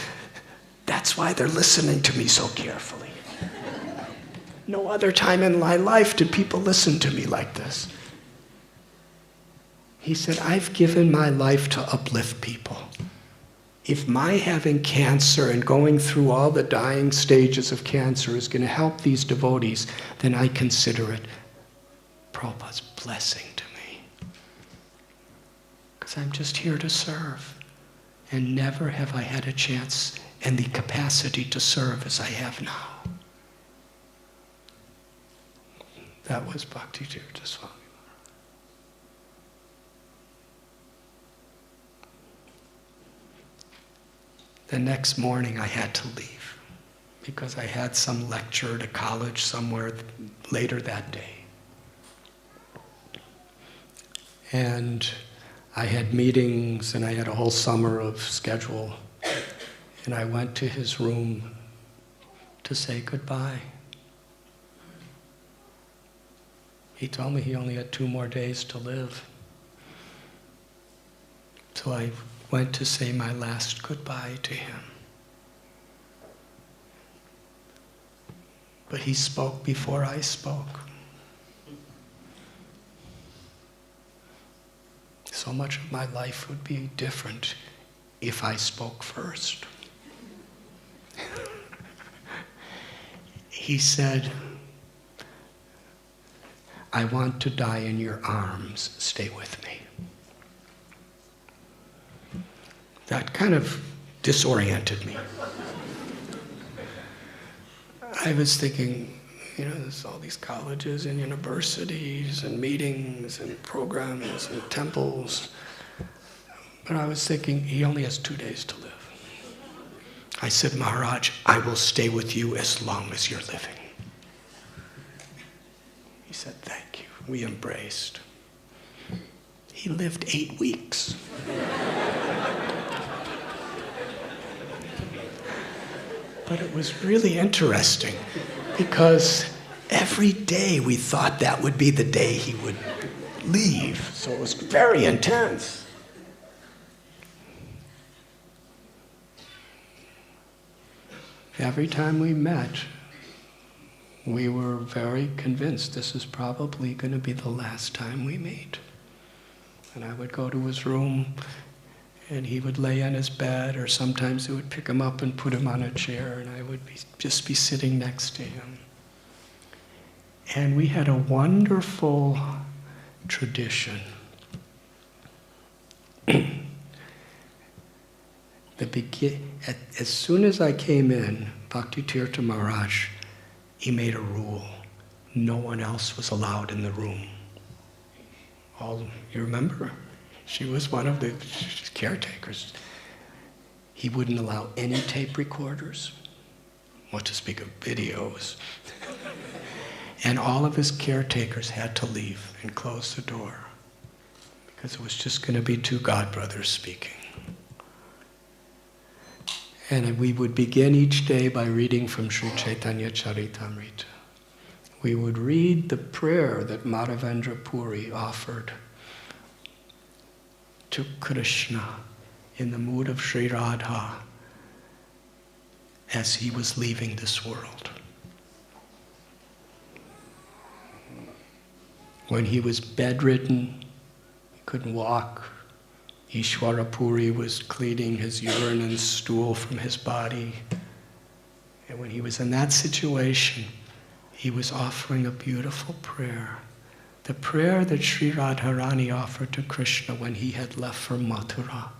S1: that's why they're listening to me so carefully. No other time in my life did people listen to me like this. He said, I've given my life to uplift people. If my having cancer and going through all the dying stages of cancer is going to help these devotees, then I consider it Prabhupada's blessing to me. Because I'm just here to serve. And never have I had a chance and the capacity to serve as I have now. That was Bhakti Tirtha Swami. The next morning I had to leave because I had some lecture at a college somewhere later that day. And I had meetings and I had a whole summer of schedule. And I went to his room to say goodbye. He told me he only had 2 more days to live. So I went to say my last goodbye to him. But he spoke before I spoke. So much of my life would be different if I spoke first. He said, I want to die in your arms, stay with me. That kind of disoriented me. I was thinking, there's all these colleges and universities and meetings and programs and temples. But I was thinking, he only has 2 days to live. I said, Maharaj, I will stay with you as long as you're living. He said, thank you. We embraced. He lived 8 weeks. But it was really interesting because every day we thought that would be the day he would leave. So it was very intense. Every time we met, we were very convinced this is probably going to be the last time we meet. And I would go to his room, and he would lay on his bed, or sometimes they would pick him up and put him on a chair, and I would just be sitting next to him. And we had a wonderful tradition. As soon as I came in, Bhakti Tirtha Maharaj, he made a rule. No one else was allowed in the room. You remember? She was one of the caretakers. He wouldn't allow any tape recorders, what to speak of videos. And all of his caretakers had to leave and close the door, because it was just going to be two godbrothers speaking. And we would begin each day by reading from Sri Chaitanya Charitamrita. We would read the prayer that Madhavendra Puri offered to Krishna in the mood of Sri Radha as he was leaving this world. When he was bedridden, he couldn't walk, Ishwara Puri was cleaning his urine and stool from his body. And when he was in that situation, he was offering a beautiful prayer. The prayer that Sri Radharani offered to Krishna when he had left for Mathura.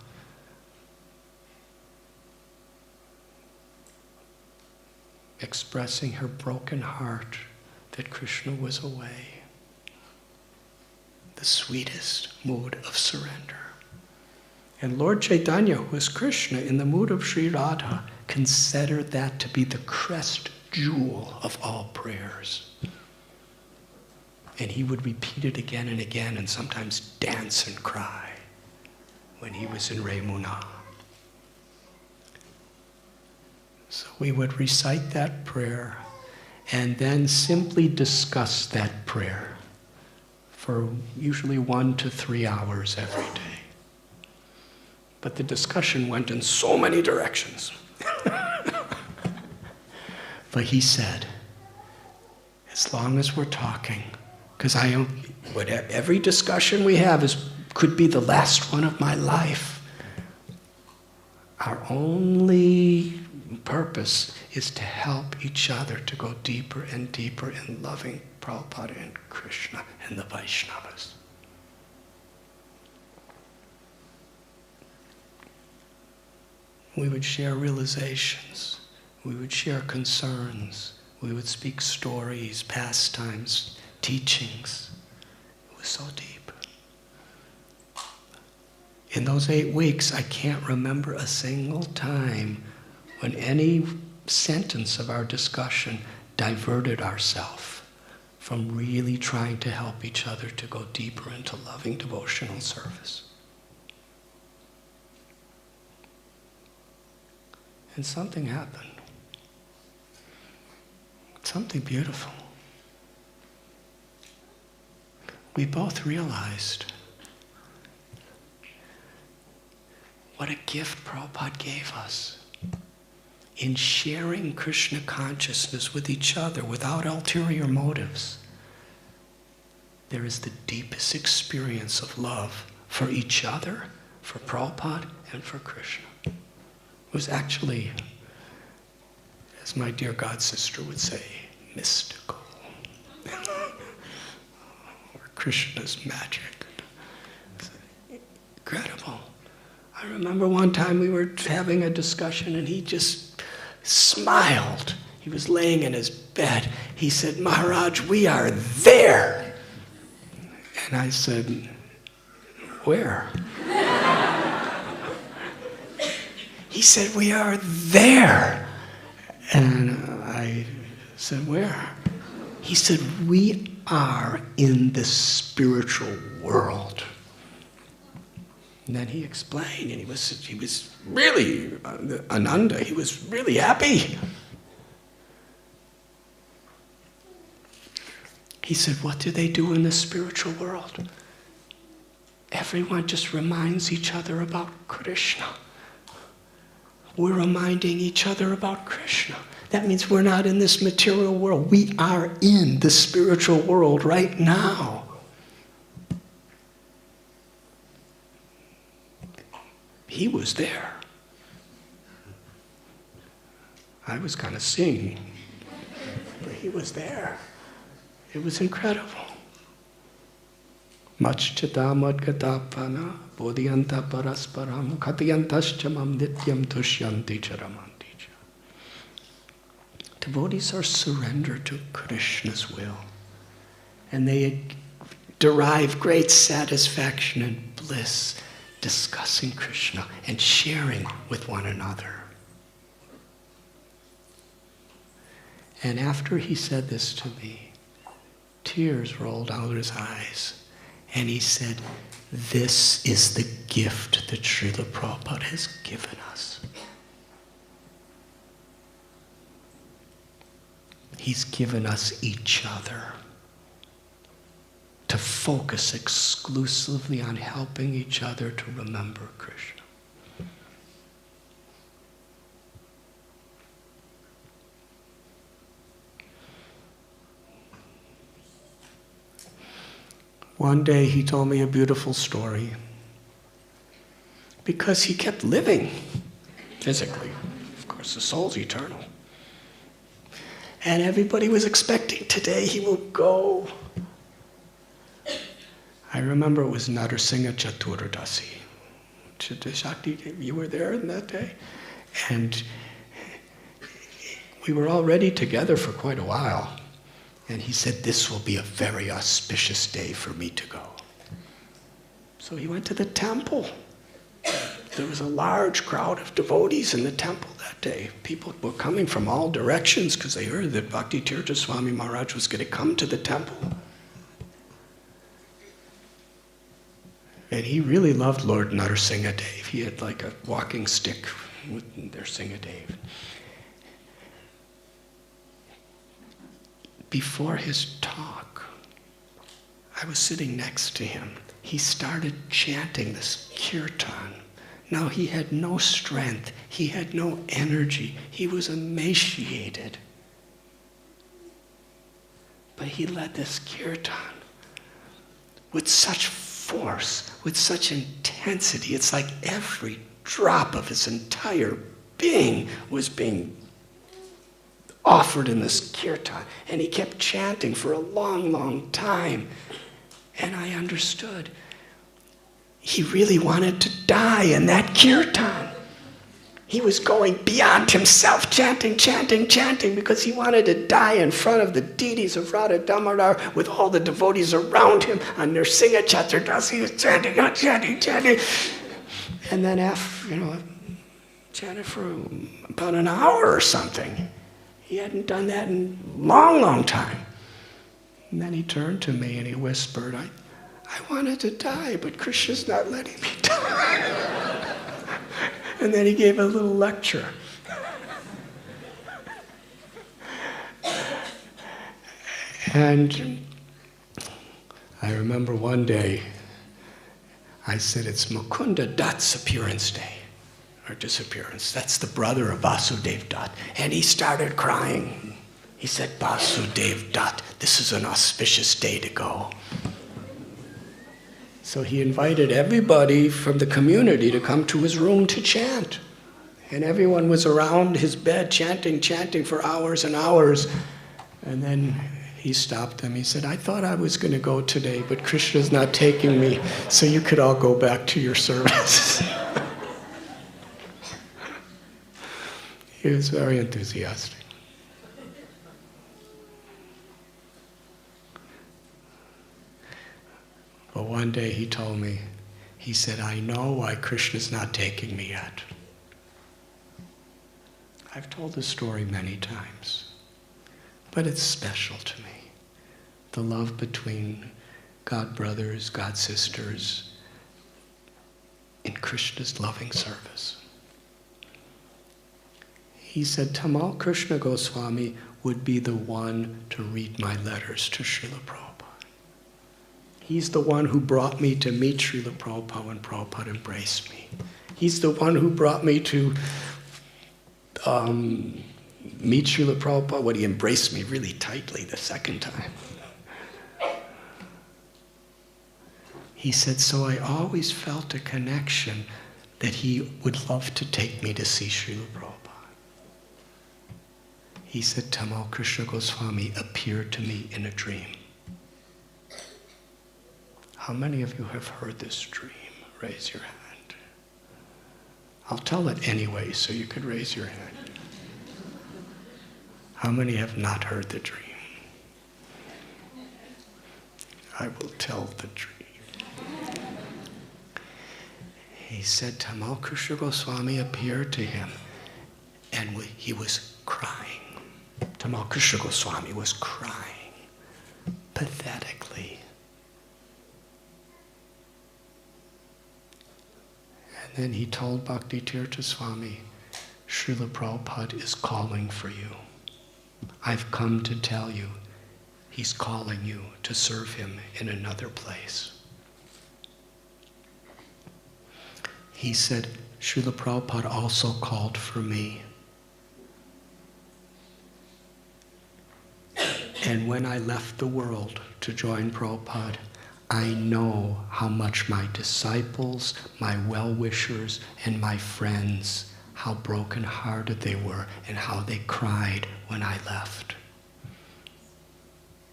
S1: Expressing her broken heart that Krishna was away. The sweetest mood of surrender. And Lord Chaitanya, who is Krishna, in the mood of Sri Radha, considered that to be the crest jewel of all prayers. And he would repeat it again and again, and sometimes dance and cry when he was in Remuna. So we would recite that prayer and then simply discuss that prayer for usually 1 to 3 hours every day. But the discussion went in so many directions. But he said, as long as we're talking, because every discussion we have could be the last one of my life. Our only purpose is to help each other to go deeper and deeper in loving Prabhupada and Krishna and the Vaishnavas. We would share realizations. We would share concerns. We would speak stories, pastimes, teachings. It was so deep. In those 8 weeks, I can't remember a single time when any sentence of our discussion diverted ourselves from really trying to help each other to go deeper into loving devotional service. And something happened. Something beautiful. We both realized what a gift Prabhupada gave us in sharing Krishna consciousness with each other without ulterior motives. There is the deepest experience of love for each other, for Prabhupada, and for Krishna. It was actually, as my dear god sister would say, mystical. Or Krishna's magic. It's incredible. I remember one time we were having a discussion and he just smiled. He was laying in his bed. He said, "Maharaj, we are there." And I said, "Where?" He said, "We are there." And I said, "Where?" He said, "We are in the spiritual world." And then he explained, and he was really, Ananda, he was really happy. He said, "What do they do in the spiritual world? Everyone just reminds each other about Krishna. We're reminding each other about Krishna. That means we're not in this material world. We are in the spiritual world right now." he was there. I was kind of seeing, but he was there. It was incredible. Machchita madgatapana bodhyanta parasparam katayantaschamam nityam tushyanti charamanti cha. Devotees are surrendered to Krishna's will, and they derive great satisfaction and bliss discussing Krishna and sharing with one another. And after he said this to me, tears rolled out of his eyes. And he said, this is the gift that Srila Prabhupada has given us. He's given us each other to focus exclusively on helping each other to remember Krishna. One day he told me a beautiful story because he kept living physically. Of course, the soul's eternal. And everybody was expecting today he will go. I remember it was Narsingha Chaturdasi. Shakti, you were there in that day? And we were already together for quite a while. And he said, this will be a very auspicious day for me to go. So he went to the temple. There was a large crowd of devotees in the temple that day. People were coming from all directions because they heard that Bhakti Tirtha Swami Maharaj was going to come to the temple. And he really loved Lord Narsingha Dev. He had like a walking stick with Narsingha Dev. Before his talk, I was sitting next to him. He started chanting this kirtan. Now he had no strength. He had no energy. He was emaciated. But he led this kirtan with such force, with such intensity. It's like every drop of his entire being was being offered in this kirtan. And he kept chanting for a long, long time. And I understood. He really wanted to die in that kirtan. He was going beyond himself, chanting, chanting, chanting, because he wanted to die in front of the deities of Radha Damodar with all the devotees around him on Narsingha Chaturdasi. He was chanting, chanting, chanting. And then after, chanted for about an hour or something. He hadn't done that in a long, long time. And then he turned to me and he whispered, I wanted to die, but Krishna's not letting me die. And then he gave a little lecture. And I remember one day, I said, it's Mukunda Dutt's appearance day. Or disappearance. That's the brother of Vasudev Dutt. And he started crying. He said, Vasudev Dutt, this is an auspicious day to go. So he invited everybody from the community to come to his room to chant. And everyone was around his bed chanting, chanting for hours and hours. And then he stopped them. He said, I thought I was going to go today, but Krishna's not taking me, so you could all go back to your service. He was very enthusiastic. But one day he told me, he said, I know why Krishna's not taking me yet. I've told this story many times, but it's special to me. The love between God brothers, God sisters, in Krishna's loving service. He said, Tamal Krishna Goswami would be the one to read my letters to Srila Prabhupada. He's the one who brought me to meet Srila Prabhupada when Prabhupada embraced me. He's the one who brought me to meet Srila Prabhupada when he embraced me really tightly the second time. He said, so I always felt a connection that he would love to take me to see Srila Prabhupada. He said, Tamal Krishna Goswami appeared to me in a dream. How many of you have heard this dream? Raise your hand. I'll tell it anyway, so you could raise your hand. How many have not heard the dream? I will tell the dream. He said Tamal Krishna Goswami appeared to him and he was crying. Tamal Krishna Goswami was crying pathetically. And then he told Bhakti Tirtha Swami, Srila Prabhupada is calling for you. I've come to tell you, he's calling you to serve him in another place. He said, Srila Prabhupada also called for me. And when I left the world to join Prabhupada, I know how much my disciples, my well-wishers, and my friends, how broken-hearted they were and how they cried when I left.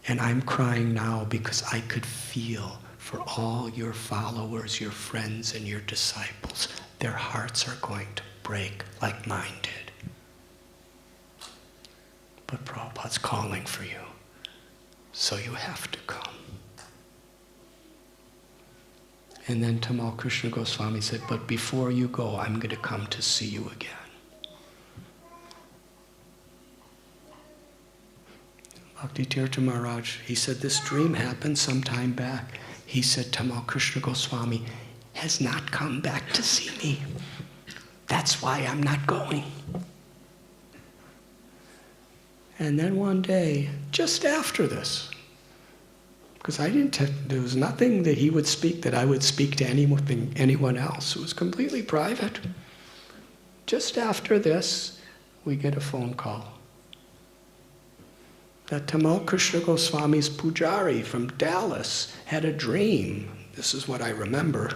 S1: And I'm crying now because I could feel for all your followers, your friends, and your disciples, their hearts are going to break like mine did. But Prabhupada's calling for you, so you have to come. And then Tamal Krishna Goswami said, but before you go, I'm going to come to see you again. Bhakti Tirtha Maharaj, he said, this dream happened some time back. He said, Tamal Krishna Goswami has not come back to see me. That's why I'm not going. And then one day, just after this, because there was nothing that he would speak that I would speak to anyone else. It was completely private. Just after this, we get a phone call that Tamal Krishna Goswami's pujari from Dallas had a dream. This is what I remember.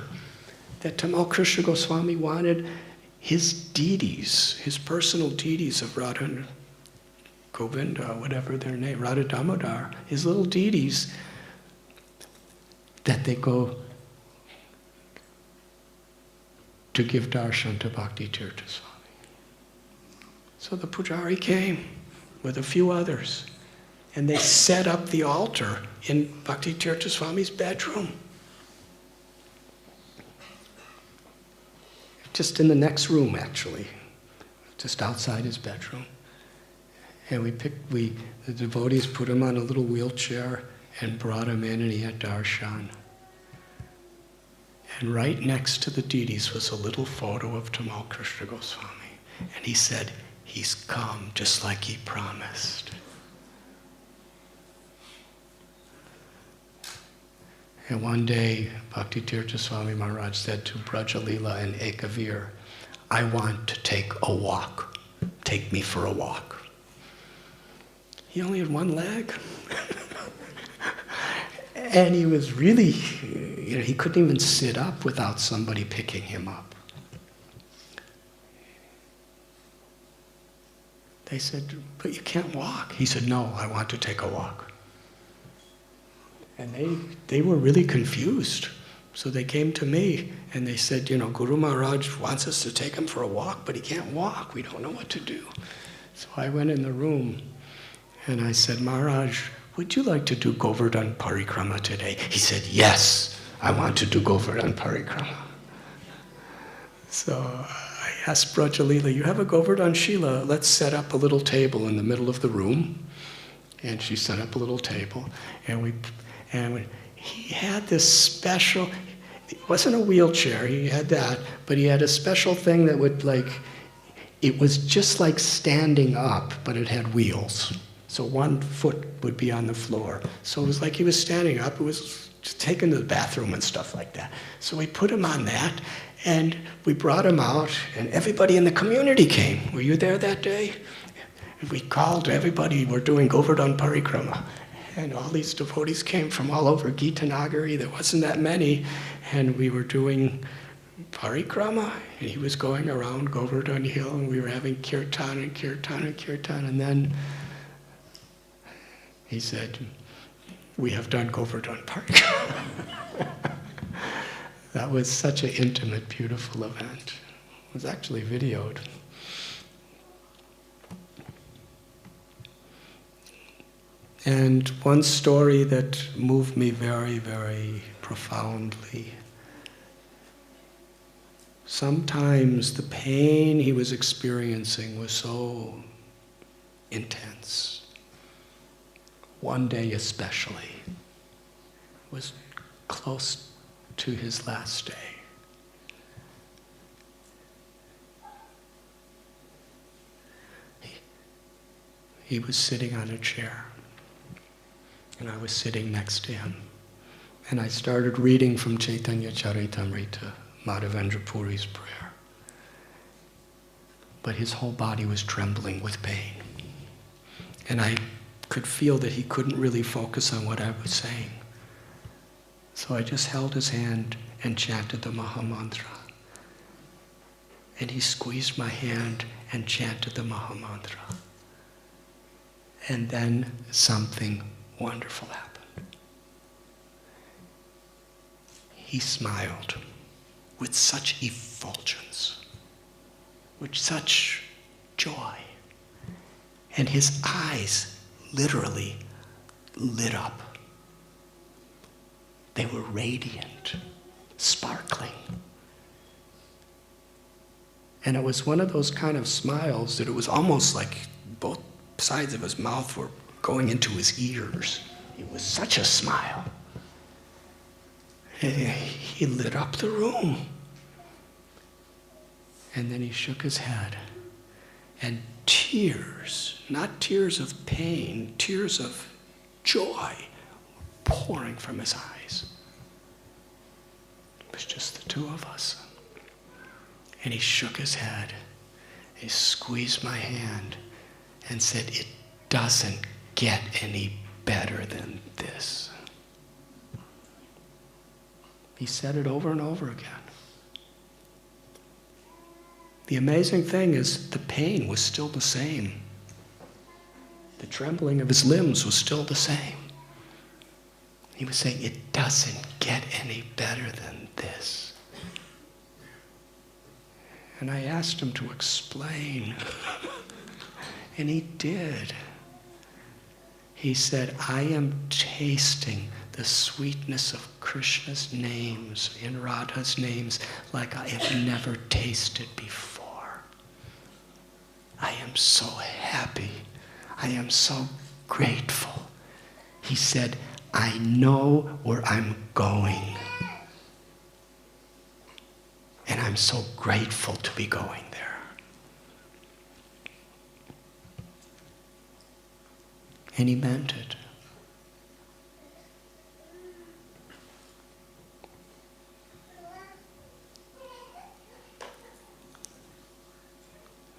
S1: That Tamal Krishna Goswami wanted his deities, his personal deities of Radha Govinda, whatever their name, Radha Damodar, his little deities, that they go to give darshan to Bhakti Tirtha Swami. So the pujari came with a few others, and they set up the altar in Bhakti Tirtha Swami's bedroom. Just in the next room, actually, just outside his bedroom. And the devotees put him on a little wheelchair and brought him in, and he had darshan. And right next to the deities was a little photo of Tamal Krishna Goswami. And he said, he's come just like he promised. And one day, Bhakti Tirtha Swami Maharaj said to Brajalila and Ekavir, I want to take a walk. Take me for a walk. He only had one leg. And he was really, he couldn't even sit up without somebody picking him up. They said, but you can't walk. He said, no, I want to take a walk. And they were really confused. So they came to me and they said, Guru Maharaj wants us to take him for a walk, but he can't walk. We don't know what to do. So I went in the room and I said, Maharaj, would you like to do Govardhan Parikrama today? He said, yes, I want to do Govardhan Parikrama. So I asked Brajalila, you have a Govardhan Shila, let's set up a little table in the middle of the room. And she set up a little table, and he had this special, it wasn't a wheelchair, he had that, but he had a special thing that would it was just like standing up, but it had wheels. So one foot would be on the floor. So it was like he was standing up. It was just taken to the bathroom and stuff like that. So we put him on that, and we brought him out, and everybody in the community came. Were you there that day? We called everybody, we're doing Govardhan Parikrama. And all these devotees came from all over Gita Nagari. There wasn't that many. And we were doing parikrama, and he was going around Govardhan Hill, and we were having kirtan and kirtan and kirtan, and then he said, "We have done Govardhan parikrama." That was such an intimate, beautiful event. It was actually videoed. And one story that moved me very, very profoundly. Sometimes the pain he was experiencing was so intense. One day especially was close to his last day. He was sitting on a chair, and I was sitting next to him. And I started reading from Chaitanya Charitamrita, Madhavendra Puri's prayer. But his whole body was trembling with pain. And I could feel that he couldn't really focus on what I was saying. So I just held his hand and chanted the Mahamantra. And he squeezed my hand and chanted the Mahamantra. And then something wonderful happened. He smiled with such effulgence, with such joy. And his eyes literally lit up. They were radiant, sparkling. And it was one of those kind of smiles that it was almost like both sides of his mouth were going into his ears. It was such a smile. He lit up the room. And then he shook his head. And tears, not tears of pain, tears of joy, pouring from his eyes. It was just the two of us. And he shook his head. He squeezed my hand and said, "It doesn't get any better than this." He said it over and over again. The amazing thing is the pain was still the same. The trembling of his limbs was still the same. He was saying, "It doesn't get any better than this." And I asked him to explain. And he did. He said, "I am tasting the sweetness of Krishna's names, in Radha's names, like I have never tasted before. I am so happy. I am so grateful." He said, "I know where I'm going. And I'm so grateful to be going there." And he meant it.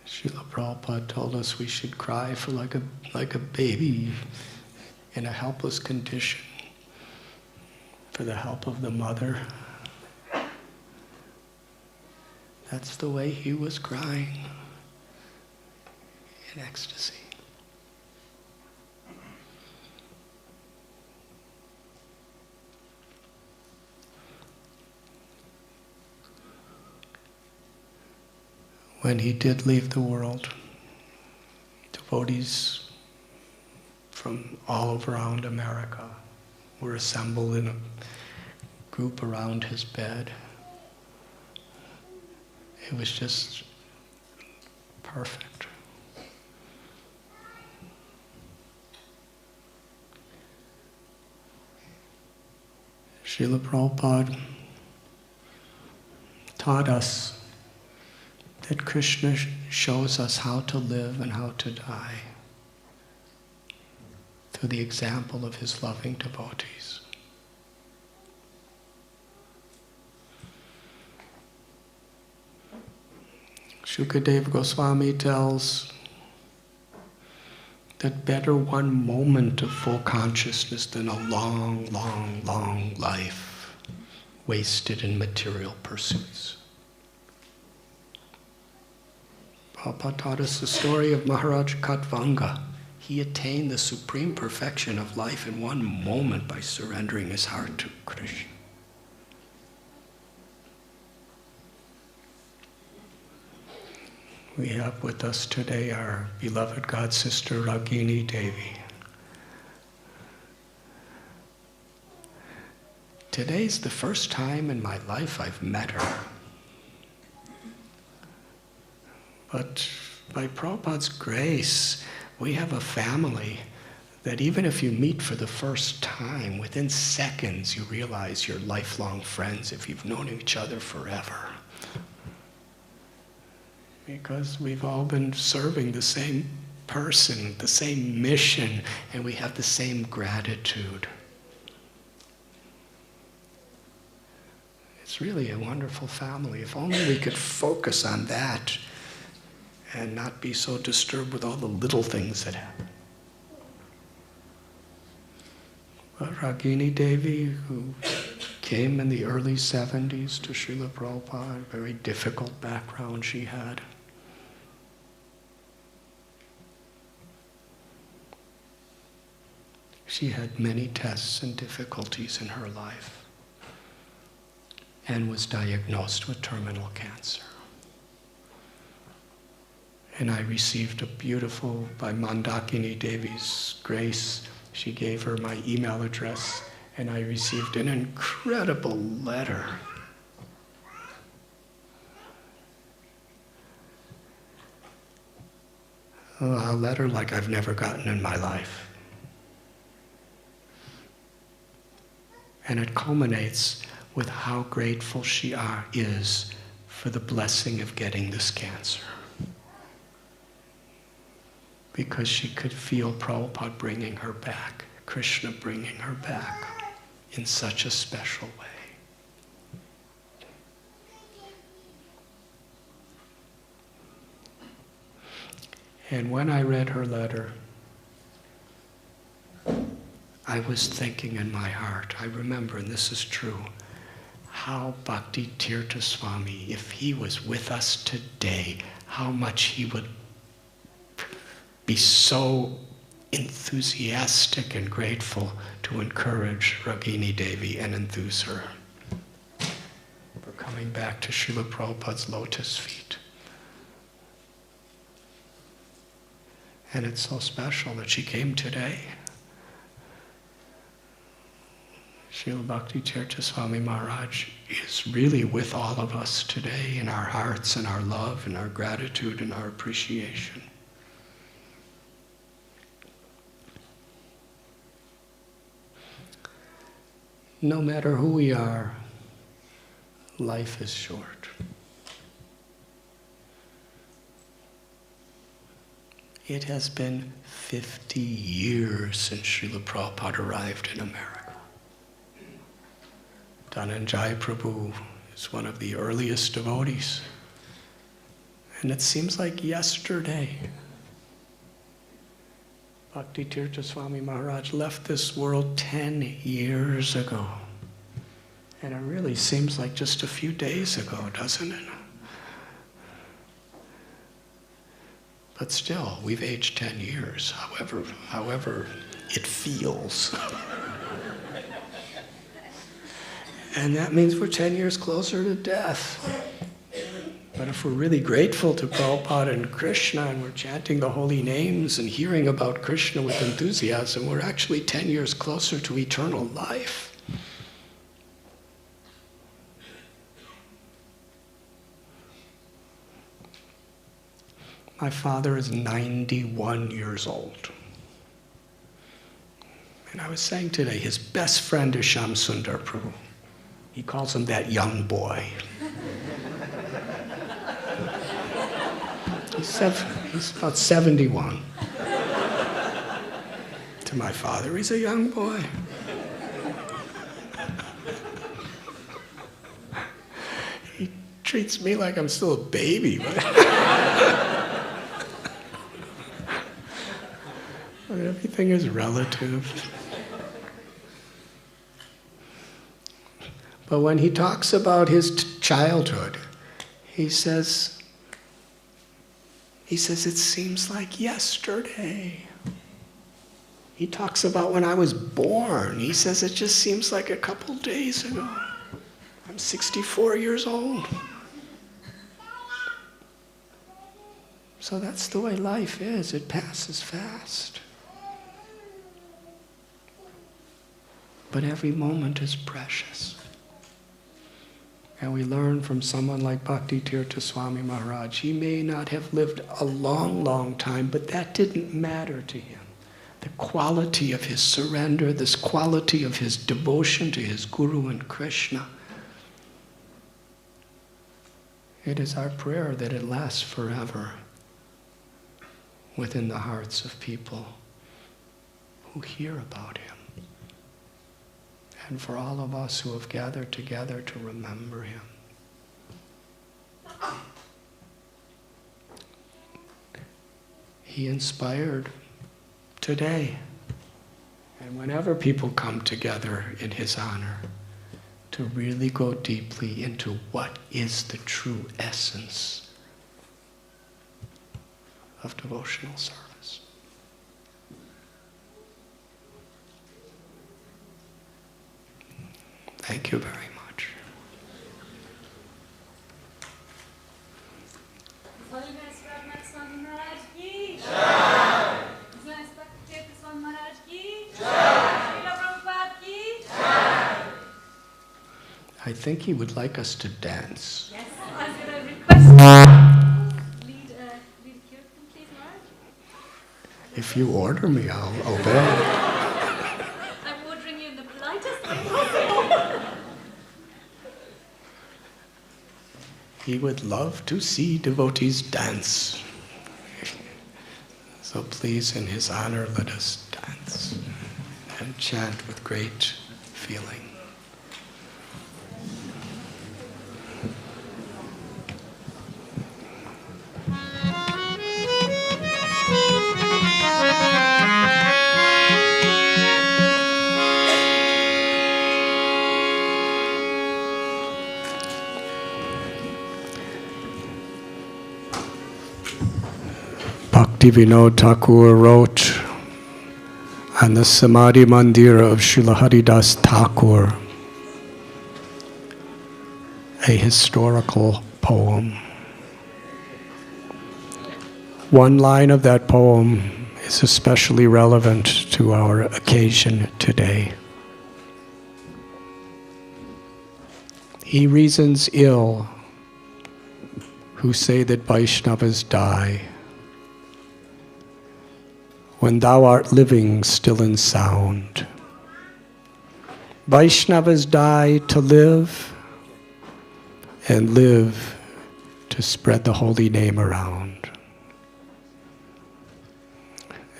S1: Srila Prabhupada told us we should cry for like a baby in a helpless condition for the help of the mother. That's the way he was crying in ecstasy. When he did leave the world, devotees from all around America were assembled in a group around his bed. It was just perfect. Srila Prabhupada taught us that Krishna shows us how to live and how to die through the example of his loving devotees. Shukadeva Goswami tells that better one moment of full consciousness than a long, long, long life wasted in material pursuits. Prabhupada taught us the story of Maharaj Khatvanga. He attained the supreme perfection of life in one moment by surrendering his heart to Krishna. We have with us today our beloved god sister Ragini Devi. Today's the first time in my life I've met her. But by Prabhupada's grace, we have a family that even if you meet for the first time, within seconds you realize you're lifelong friends if you've known each other forever. Because we've all been serving the same person, the same mission, and we have the same gratitude. It's really a wonderful family. If only we could focus on that and not be so disturbed with all the little things that happen. But Ragini Devi, who came in the early 70s to Srila Prabhupada, a very difficult background she had. She had many tests and difficulties in her life and was diagnosed with terminal cancer. And I received a beautiful, by Mandakini Devi's grace, she gave her my email address, and I received an incredible letter. A letter like I've never gotten in my life. And it culminates with how grateful she is for the blessing of getting this cancer. Because she could feel Prabhupada bringing her back, Krishna bringing her back in such a special way. And when I read her letter, I was thinking in my heart, I remember, and this is true, how Bhakti Tirtha Swami, if he was with us today, how much he would be so enthusiastic and grateful to encourage Ragini Devi and enthuse her for coming back to Srila Prabhupada's lotus feet. And it's so special that she came today. Srila Bhakti Tirtha Swami Maharaj is really with all of us today in our hearts and our love and our gratitude and our appreciation. No matter who we are, life is short. It has been 50 years since Srila Prabhupada arrived in America. Dhananjaya Prabhu is one of the earliest devotees. And it seems like yesterday, Bhakti Tirtha Swami Maharaj left this world 10 years ago. And it really seems like just a few days ago, doesn't it? But still, we've aged 10 years, however it feels. And that means we're 10 years closer to death. But if we're really grateful to Prabhupada and Krishna, and we're chanting the holy names and hearing about Krishna with enthusiasm, we're actually 10 years closer to eternal life. My father is 91 years old. And I was saying today, his best friend is Shyam Sundar Prabhu. He calls him that young boy. He's about 71. To my father, he's a young boy. He treats me like I'm still a baby. But everything is relative. But when he talks about his childhood, he says, He says, it seems like yesterday. He talks about when I was born. He says, it just seems like a couple days ago. I'm 64 years old. So that's the way life is. It passes fast. But every moment is precious. And we learn from someone like Bhakti Tirtha Swami Maharaj. He may not have lived a long, long time, but that didn't matter to him. The quality of his surrender, this quality of his devotion to his Guru and Krishna. It is our prayer that it lasts forever within the hearts of people who hear about him. And for all of us who have gathered together to remember him. He inspired today. And whenever people come together in his honor, to really go deeply into what is the true essence of devotional service. Thank you very much. I think he would like us to dance.
S2: Yes, I was going to request lead Kirtan, please, Maharaj.
S1: If you order me, I'll obey.
S2: I'm ordering you in the politest way possible.
S1: He would love to see devotees dance. So please, in his honor, let us dance and chant with great feeling. Bhaktivinoda Thakur wrote on the Samadhi Mandira of Srila Haridas Thakur a historical poem. One line of that poem is especially relevant to our occasion today. He reasons ill who say that Vaishnavas die, when thou art living still and sound. Vaishnavas die to live, and live to spread the holy name around.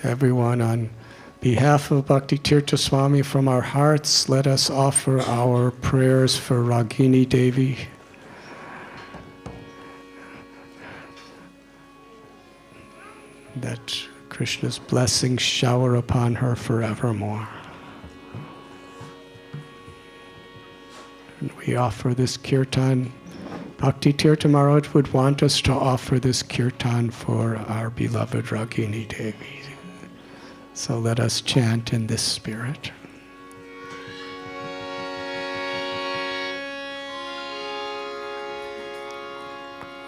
S1: Everyone, on behalf of Bhakti Tirtha Swami, from our hearts, let us offer our prayers for Ragini Devi. That Krishna's blessings shower upon her forevermore. And we offer this kirtan. Bhakti Tirtha Maharaj would want us to offer this kirtan for our beloved Ragini Devi. So let us chant in this spirit.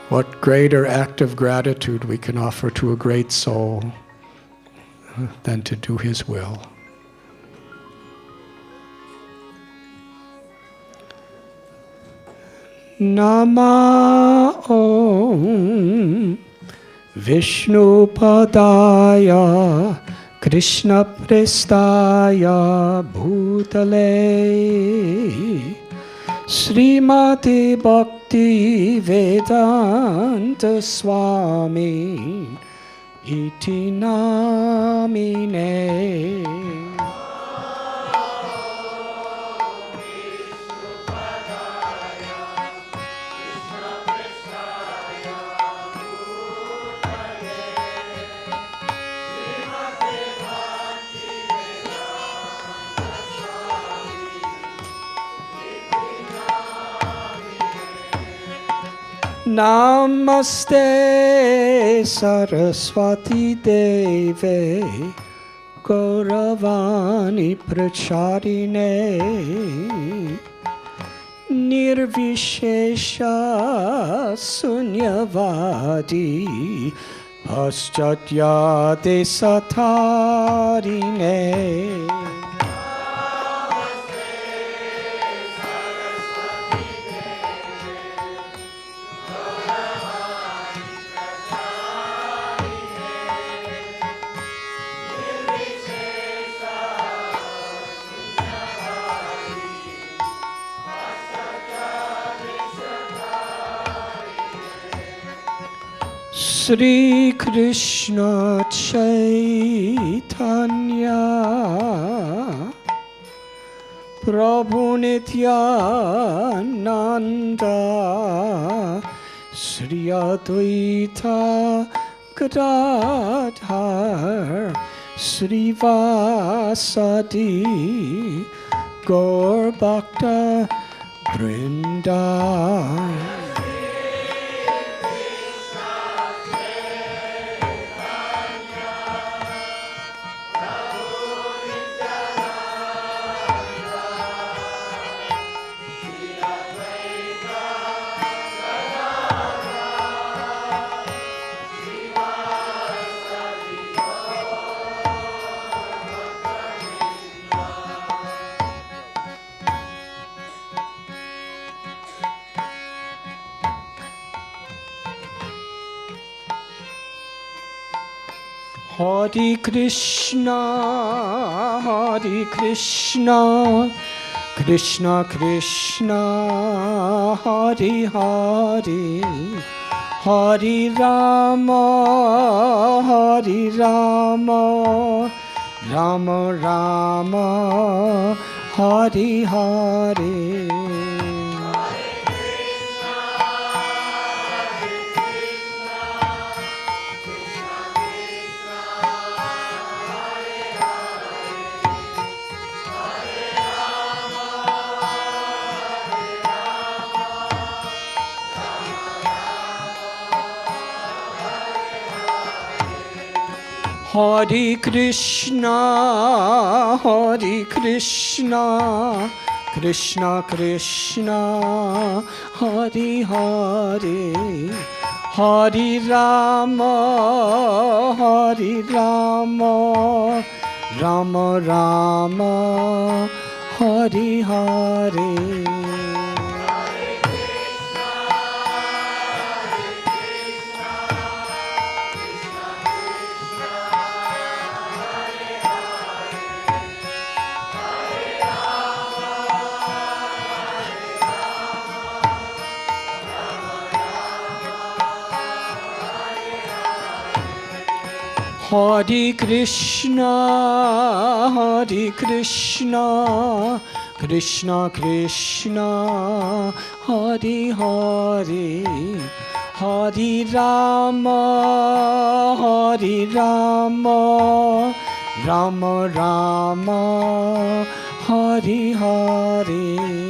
S1: What greater act of gratitude we can offer to a great soul than to do his will. Nama Om Vishnu Padaya Krishna Prestaya Bhutale Srimati Bhakti Vedanta Swami Iti Namine. Namaste Saraswati Deve Gauravani Pracharine Nirvishesha Sunyavadi Paschatya Desatarine. Sri Krishna Chaitanya Prabhu Nityananda Sri Advaita Gadadhar Sri Vasadi Gaur Bhakta Vrinda. Hare Krishna, Hare Krishna, Krishna Krishna, Hare Hare, Hare Rama, Hare Rama, Rama Rama, Hare Hare. Hare Krishna, Hare Krishna, Krishna Krishna, Hare Hare, Hare Rama, Hare Rama, Rama Rama, Hare Hare. Hare Krishna, Hare Krishna, Krishna Krishna, Hare Hare, Hare Rama, Hare Rama, Rama Rama, Hare Hare.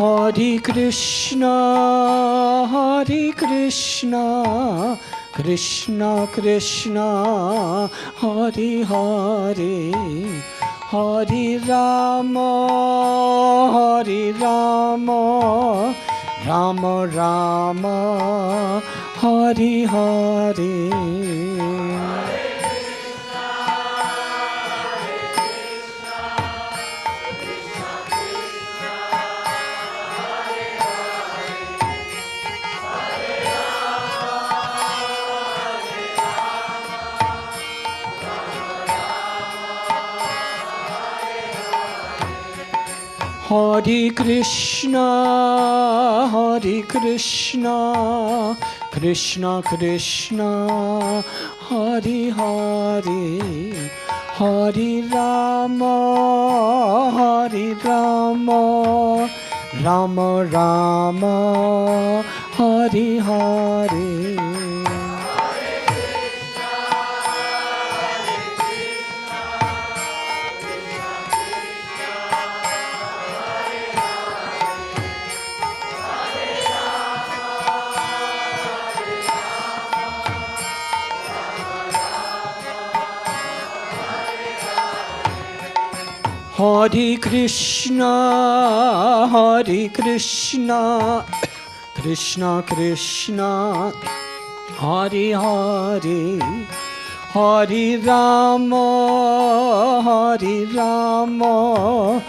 S1: Hare Krishna, Hare Krishna, Krishna Krishna, Hare Hare, Hare Rama, Hare Rama, Rama Rama, Hare Hare. Hare Krishna, Hare Krishna, Krishna Krishna, Hare Hare, Hare Rama, Hare Rama, Rama Rama, Hare Hare. Hare Krishna, Hare Krishna, Krishna Krishna, Hare Hare, Hare Rama, Hare Rama,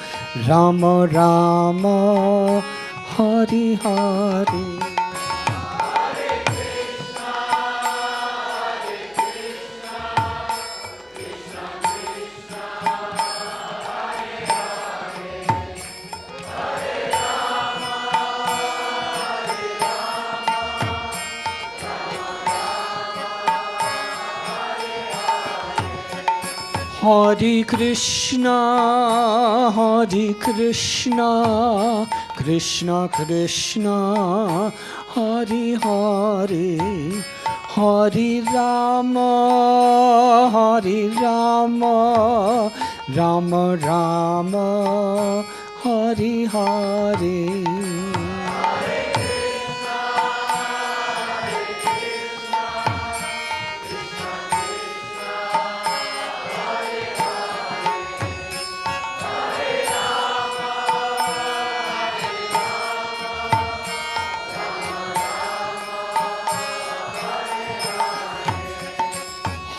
S1: Rama Rama, Hare Hare. Hare Krishna, Hare Krishna, Krishna Krishna, Hare Hare, Hare Rama, Hare Rama, Rama Rama, Hare Hare.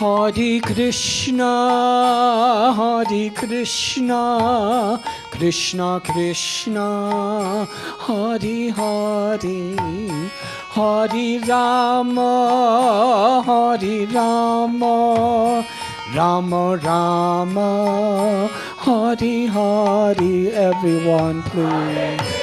S1: Hare Krishna, Hare Krishna, Krishna Krishna, Hare Hare, Hare Rama, Hare Rama, Rama Rama, Hare Hare. Everyone please.